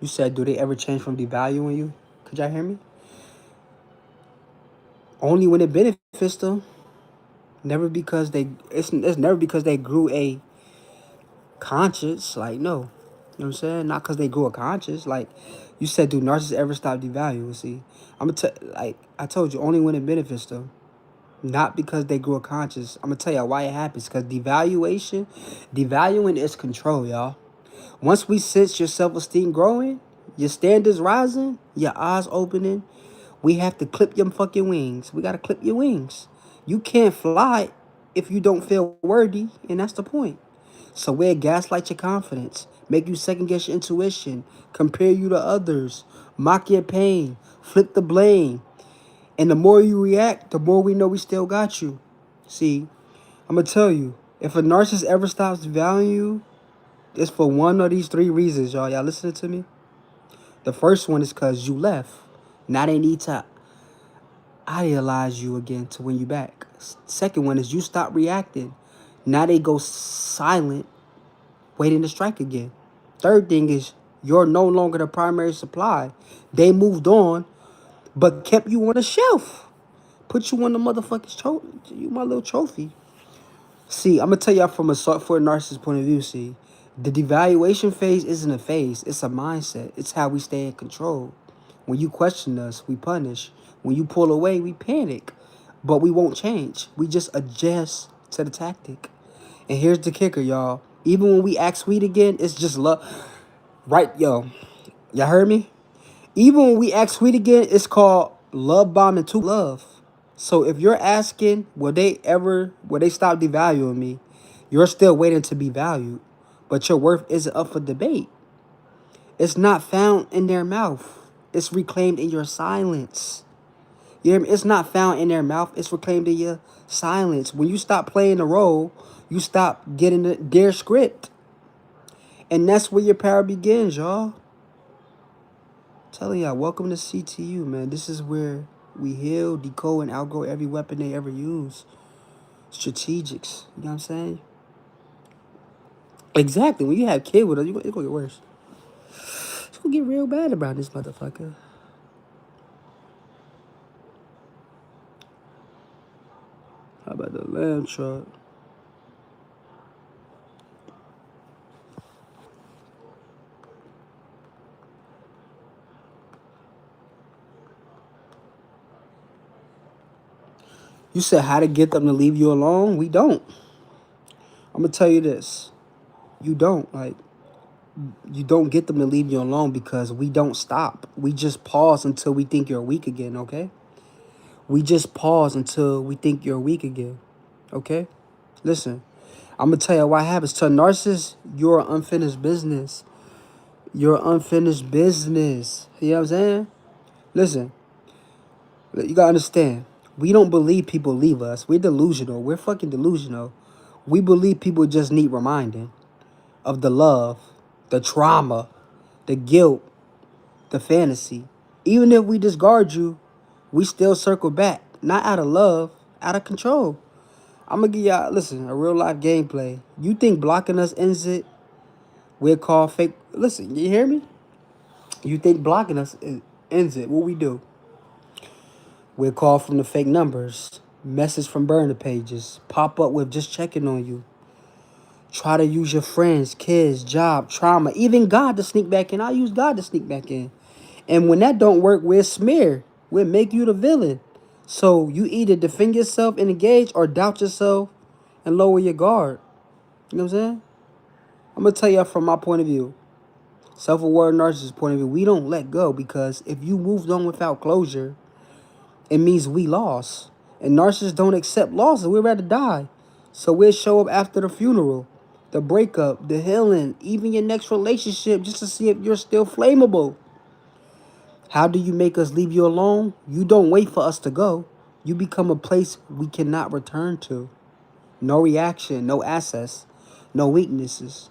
You said, do they ever change from devaluing you? Could y'all hear me? Only when it benefits them. Never because they. It's never because they grew a conscience. Like no, you know what I'm saying? Not because they grew a conscience. Like you said, do narcissists ever stop devaluing? See, like I told you, only when it benefits them. Not because they grew a conscience. I'm gonna tell you why it happens. Because devaluing is control, y'all. Once we sense your self-esteem growing, your standards rising, your eyes opening, we have to clip your fucking wings. We gotta clip your wings. You can't fly if you don't feel worthy, and that's the point. So we'll gaslight your confidence, make you second guess your intuition, compare you to others, mock your pain, flip the blame. And the more you react, the more we know we still got you. See, I'm gonna tell you, if a narcissist ever stops valuing you, it's for one of these three reasons, y'all. Y'all listening to me? The first one is because you left. Now they need to idealize you again to win you back. Second one is you stop reacting. Now they go silent, waiting to strike again. Third thing is you're no longer the primary supply. They moved on, but kept you on the shelf. Put you on the motherfucking trophy. You my little trophy. See, I'm gonna tell y'all from for a narcissist point of view. See, the devaluation phase isn't a phase; it's a mindset. It's how we stay in control. When you question us, we punish. When you pull away, we panic. But we won't change. We just adjust to the tactic. And here's the kicker, y'all. Even when we act sweet again, it's just love. Right, yo. Y'all heard me? Even when we act sweet again, it's called love bombing to love. So if you're asking, will they stop devaluing me? You're still waiting to be valued, but your worth isn't up for debate. It's not found in their mouth. It's reclaimed in your silence. You hear me? It's not found in their mouth. It's reclaimed in your silence. When you stop playing the role, you stop getting their script. And that's where your power begins, y'all. Telling y'all, welcome to CTU, man. This is where we heal, decode, and outgrow every weapon they ever use. Strategics. You know what I'm saying? Exactly. When you have kid with us, it's gonna get worse. It's gonna get real bad about this motherfucker. How about the lamb truck? You said how to get them to leave you alone? We don't. I'm gonna tell you this. You don't. Like, you don't get them to leave you alone because we don't stop. We just pause until we think you're weak again, okay? We just pause until we think you're weak again. Okay? Listen, I'm gonna tell you what happens. To a narcissist, you're unfinished business. You're unfinished business. You know what I'm saying? Listen, you gotta understand. We don't believe people leave us. We're delusional. We're fucking delusional. We believe people just need reminding of the love, the trauma, the guilt, the fantasy. Even if we discard you, we still circle back. Not out of love, out of control. I'm gonna give y'all, listen, a real life gameplay. You think blocking us ends it? We're called fake. Listen, you hear me? You think blocking us ends it? What we do? We're called from the fake numbers. Message from burner pages. Pop up with just checking on you. Try to use your friends, kids, job, trauma, even God to sneak back in. I'll use God to sneak back in. And when that don't work, we'll smear. We'll make you the villain. So you either defend yourself and engage or doubt yourself and lower your guard. You know what I'm saying? I'm going to tell you from my point of view. Self-aware narcissist point of view. We don't let go because if you moved on without closure, it means we lost. And narcissists don't accept losses. We'd rather die. So we'll show up after the funeral, the breakup, the healing, even your next relationship just to see if you're still flammable. How do you make us leave you alone? You don't wait for us to go. You become a place we cannot return to. No reaction, no access, no weaknesses.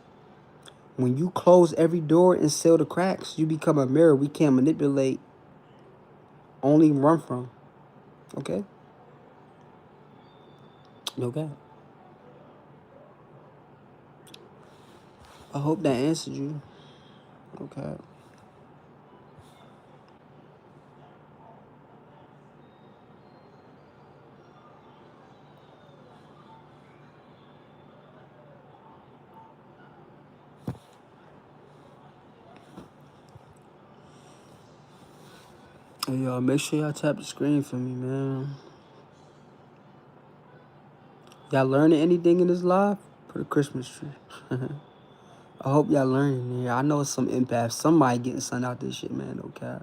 When you close every door and seal the cracks, you become a mirror we can't manipulate, only run from. Okay? Okay. I hope that answered you. Okay. Hey, y'all, make sure y'all tap the screen for me, man. Y'all learning anything in this live? Put a Christmas tree. I hope y'all learning. Yeah, I know it's some empaths. Somebody getting something out this shit, man. Okay.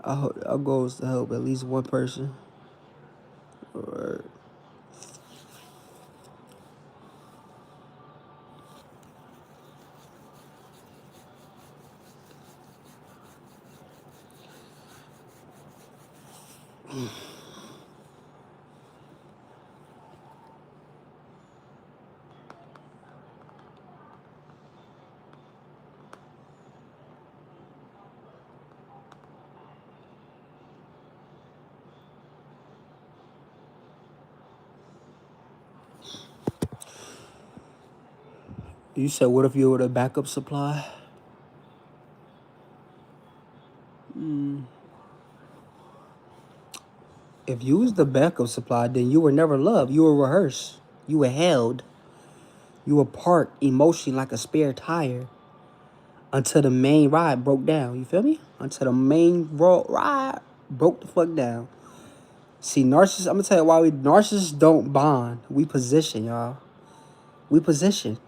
I hope our goal is to help at least one person. Or you said, what if you were the backup supply? If you was the backup supply, then you were never loved. You were rehearsed. You were held. You were parked emotionally like a spare tire until the main ride broke down. You feel me? Until the main ride broke the fuck down. See, narcissists, I'm gonna tell you why narcissists don't bond. We position, y'all. We position.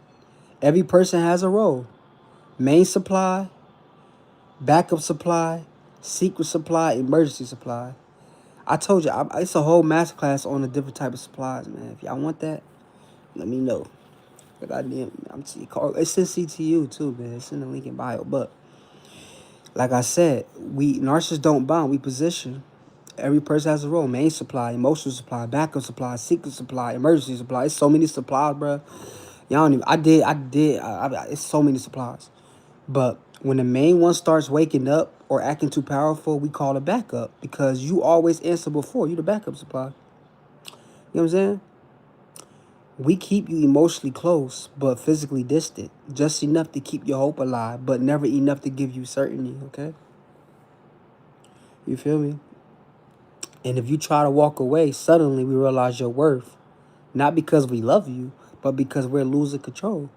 Every person has a role. Main supply, backup supply, secret supply, emergency supply. I told you, it's a whole masterclass on the different type of supplies, man. If y'all want that, let me know. But it's in CTU too, man. It's in the link in bio. But like I said, we narcissists don't bond. We position. Every person has a role. Main supply, emotional supply, backup supply, secret supply, emergency supply. It's so many supplies, bro. Y'all don't even. It's so many supplies. But when the main one starts waking up or acting too powerful, we call it backup because you always answer before. You the backup supply. You know what I'm saying? We keep you emotionally close, but physically distant. Just enough to keep your hope alive, but never enough to give you certainty, okay? You feel me? And if you try to walk away, suddenly we realize your worth. Not because we love you, but because we're losing control.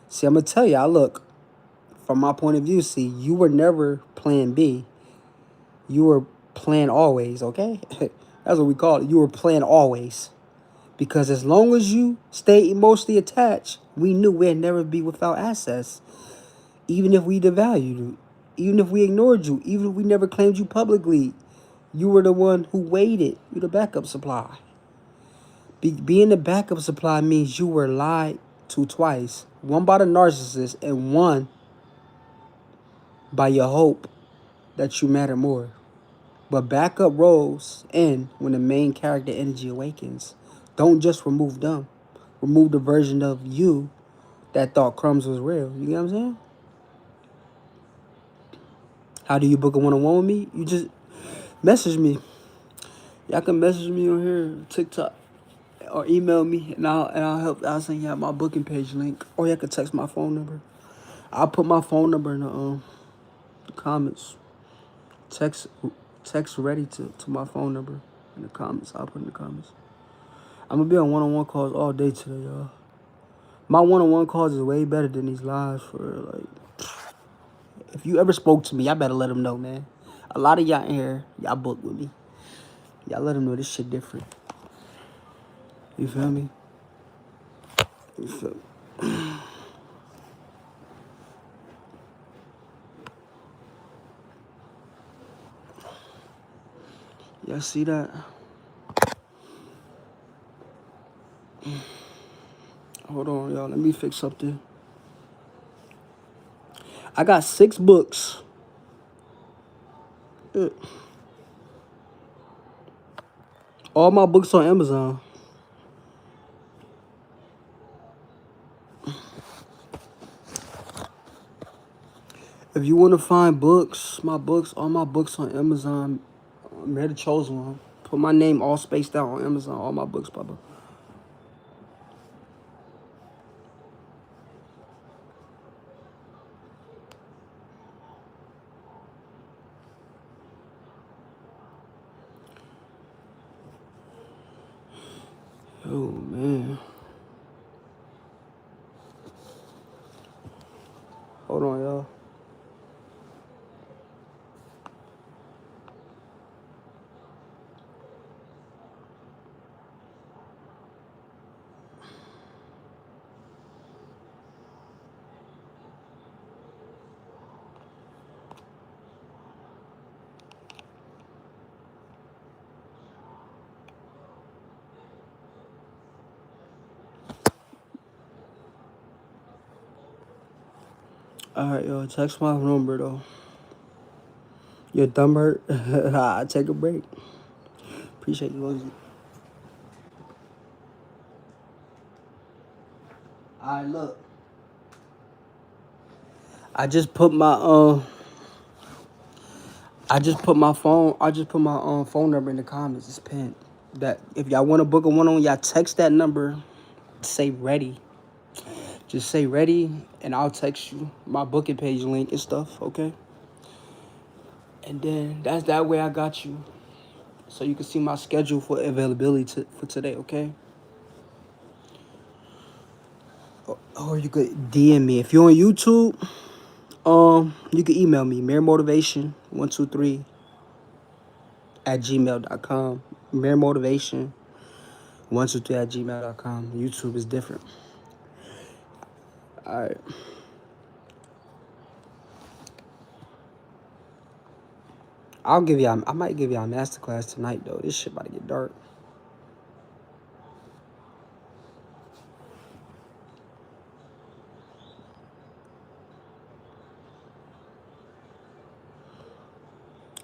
See, I'm going to tell y'all, look, from my point of view, see, you were never plan B. You were plan always, okay? That's what we call it. You were plan always. Because as long as you stay emotionally attached, we knew we'd never be without access. Even if we devalued you, even if we ignored you, even if we never claimed you publicly, you were the one who waited. You're the backup supply. Being the backup supply means you were lied to twice. One by the narcissist and one by your hope that you matter more. But backup roles end when the main character energy awakens. Don't just remove them. Remove the version of you that thought crumbs was real. You get what I'm saying? How do you book a one-on-one with me? You just message me. Y'all can message me on here, TikTok, or email me, and I'll help. I'll send you out my booking page link, or y'all can text my phone number. I'll put my phone number in the comments. Text ready to my phone number in the comments. I'll put in the comments. I'm gonna be on one-on-one calls all day today, y'all. My one-on-one calls is way better than these lives for real. Like, if you ever spoke to me, I better let them know, man. A lot of y'all in here, y'all booked with me. Y'all let them know this shit different. You feel me? You feel me? Y'all see that? Hold on, y'all. Let me fix something. I got 6 books. All my books on Amazon. If you want to find books, all my books on Amazon. Mir the Chosen One. Put my name all spaced out on Amazon. All my books, Papa. Oh, man. Hold on, y'all. Alright, yo. Text my number, though. Your thumb hurt? I take a break. Appreciate you, Logie. Alright, look. I just put my phone number in the comments. It's pinned. That if y'all want to book a one-on-one, y'all text that number. Say ready. Just say ready, and I'll text you my booking page link and stuff. Okay. And then that's that way I got you, so you can see my schedule for availability for today. Okay. Or you could DM me if you're on YouTube. You can email me mirmotivation123 at gmail.com. Mirmotivation123 at gmail.com. YouTube is different. All right. I might give y'all a masterclass tonight though. This shit about to get dark.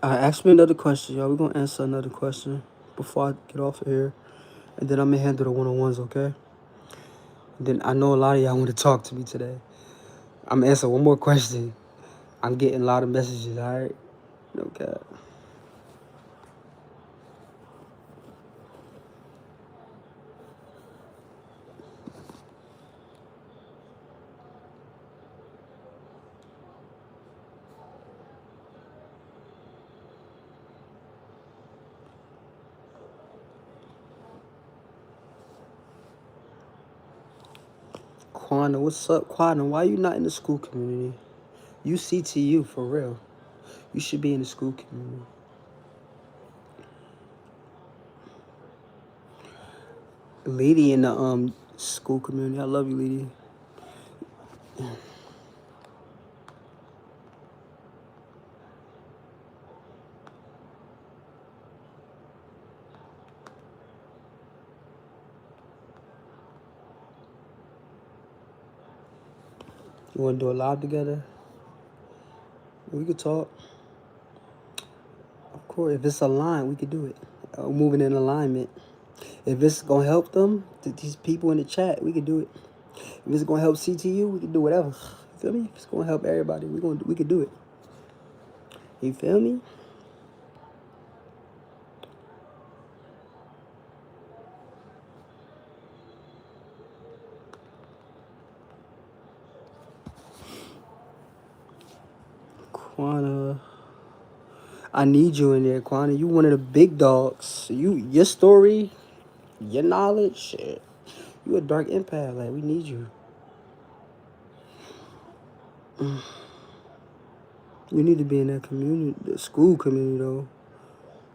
Ask me another question, y'all. We're gonna answer another question before I get off of here. And then I'm gonna handle the one-on-ones, okay? And then I know a lot of y'all want to talk to me today. I'm gonna answer one more question. I'm getting a lot of messages, alright? No cap. Quana, what's up, Quana? Why you not in the school community? You CTU for real. You should be in the school community. Lady in the school community. I love you, Lady. You wanna do a live together? We could talk. Of course, if it's aligned, we could do it. Moving in alignment. If it's gonna help them, these people in the chat, we could do it. If it's gonna help CTU, we can do whatever. You feel me? If it's gonna help everybody, we could do it. You feel me? Quana, I need you in there, Quana. You one of the big dogs. Your story. Your knowledge, shit. You a dark empath. Like, we need you. You need to be in that community, the school community, though.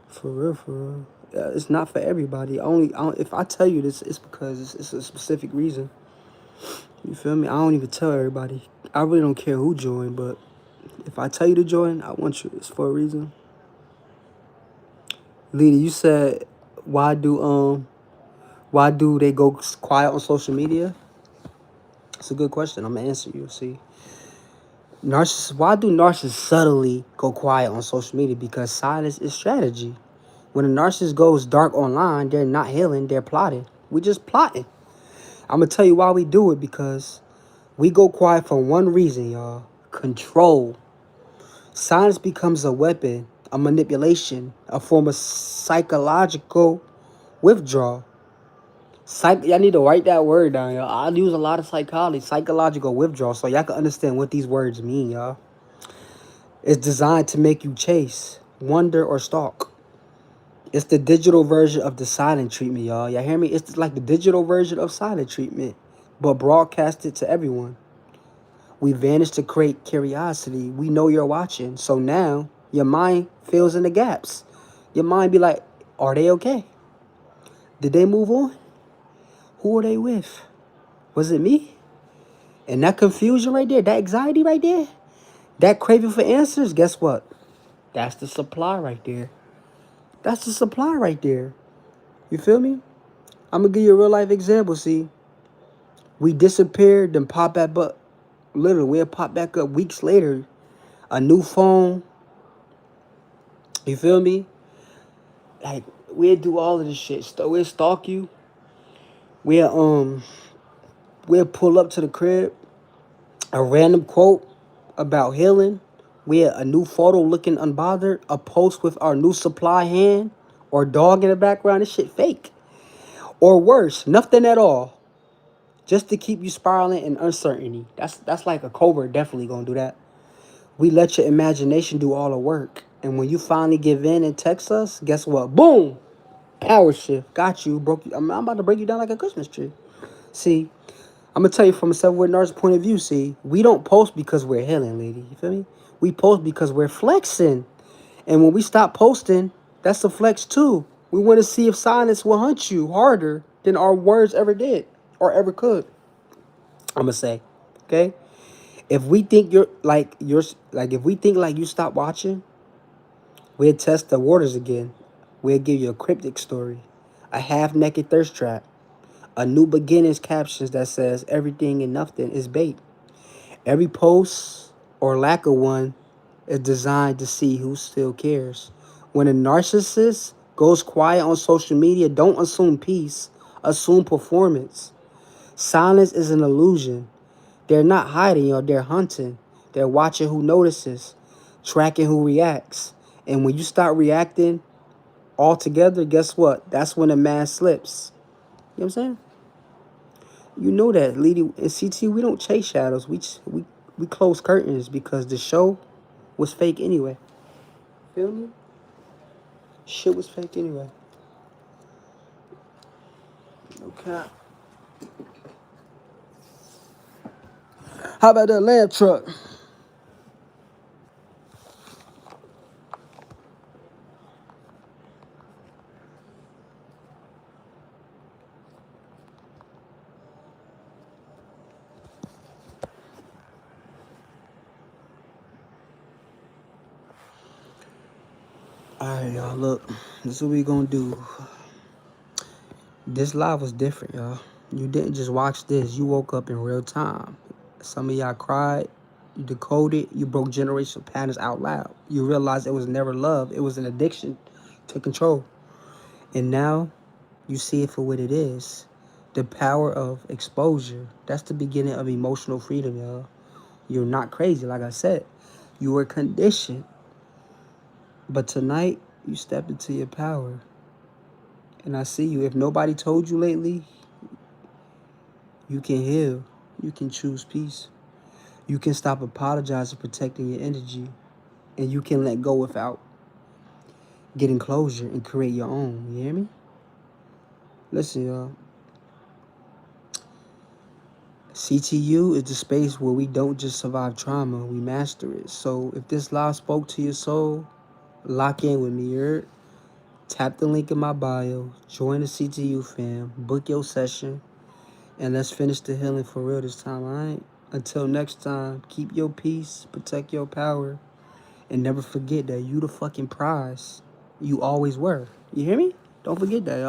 For real, for real. Yeah, it's not for everybody. If I tell you this, it's because it's a specific reason. You feel me? I don't even tell everybody. I really don't care who joined, but if I tell you to join, I want you. It's for a reason. Lita, you said, why do they go quiet on social media? It's a good question. I'm gonna answer you. See, why do narcissists subtly go quiet on social media? Because silence is strategy. When a narcissist goes dark online, they're not healing, they're plotting. We just plotting. I'm gonna tell you why we do it, because we go quiet for one reason, y'all. Control. Silence becomes a weapon, a manipulation, a form of psychological withdrawal. Y'all need to write that word down, y'all. I use a lot of psychology, psychological withdrawal, so y'all can understand what these words mean, y'all. It's designed to make you chase, wonder, or stalk. It's the digital version of the silent treatment, y'all. Y'all hear me? It's like the digital version of silent treatment, but broadcasted to everyone. We vanish to create curiosity. We know you're watching, so now your mind fills in the gaps. Your mind be like, are they okay? Did they move on? Who are they with? Was it me? And that confusion right there, that anxiety right there, that craving for answers, guess what? That's the supply right there. That's the supply right there. You feel me? I'm going to give you a real life example. See, we disappeared, then pop back up. Literally, we'll pop back up weeks later. A new phone. You feel me? Like, we'll do all of this shit. We'll stalk you. We'll pull up to the crib. A random quote about healing. We had a new photo looking unbothered. A post with our new supply hand or dog in the background. This shit fake. Or worse, nothing at all. Just to keep you spiraling in uncertainty. That's like a covert definitely gonna do that. We let your imagination do all the work. And when you finally give in and text us, guess what? Boom! Power shift. Got you. Broke you. I'm about to break you down like a Christmas tree. See, I'm gonna tell you from a self-aware narcissist point of view. See, we don't post because we're healing, lady. You feel me? We post because we're flexing. And when we stop posting, that's a flex too. We want to see if silence will hunt you harder than our words ever did or ever could. I'm gonna say, okay? If we think if we think like you stop watching, we'll test the waters again. We'll give you a cryptic story, a half-naked thirst trap, a new beginnings captions that says everything and nothing is bait. Every post or lack of one is designed to see who still cares. When a narcissist goes quiet on social media, don't assume peace, assume performance. Silence is an illusion. They're not hiding, or they're hunting. They're watching who notices, tracking who reacts. And when you start reacting altogether, guess what? That's when the mask slips. You know what I'm saying? You know that, Lady. In CT, we don't chase shadows. We close curtains because the show was fake anyway. Feel me? Shit was fake anyway. Okay. How about that lamp truck? Alright, y'all, look. This is what we gonna do. This live was different, y'all. You didn't just watch this. You woke up in real time. Some of y'all cried. You decoded. You broke generational patterns out loud. You realized it was never love. It was an addiction to control. And now you see it for what it is. The power of exposure. That's the beginning of emotional freedom, y'all. You're not crazy, like I said. You were conditioned. But tonight, you stepped into your power. And I see you. If nobody told you lately, you can heal. You can choose peace. You can stop apologizing, protecting your energy. And you can let go without getting closure and create your own. You hear me? Listen, y'all. CTU is the space where we don't just survive trauma, we master it. So if this live spoke to your soul, lock in with me, you heard? Tap the link in my bio, join the CTU fam, book your session, and let's finish the healing for real this time, alright? Until next time, keep your peace, protect your power, and never forget that you the fucking prize. You always were. You hear me? Don't forget that, y'all.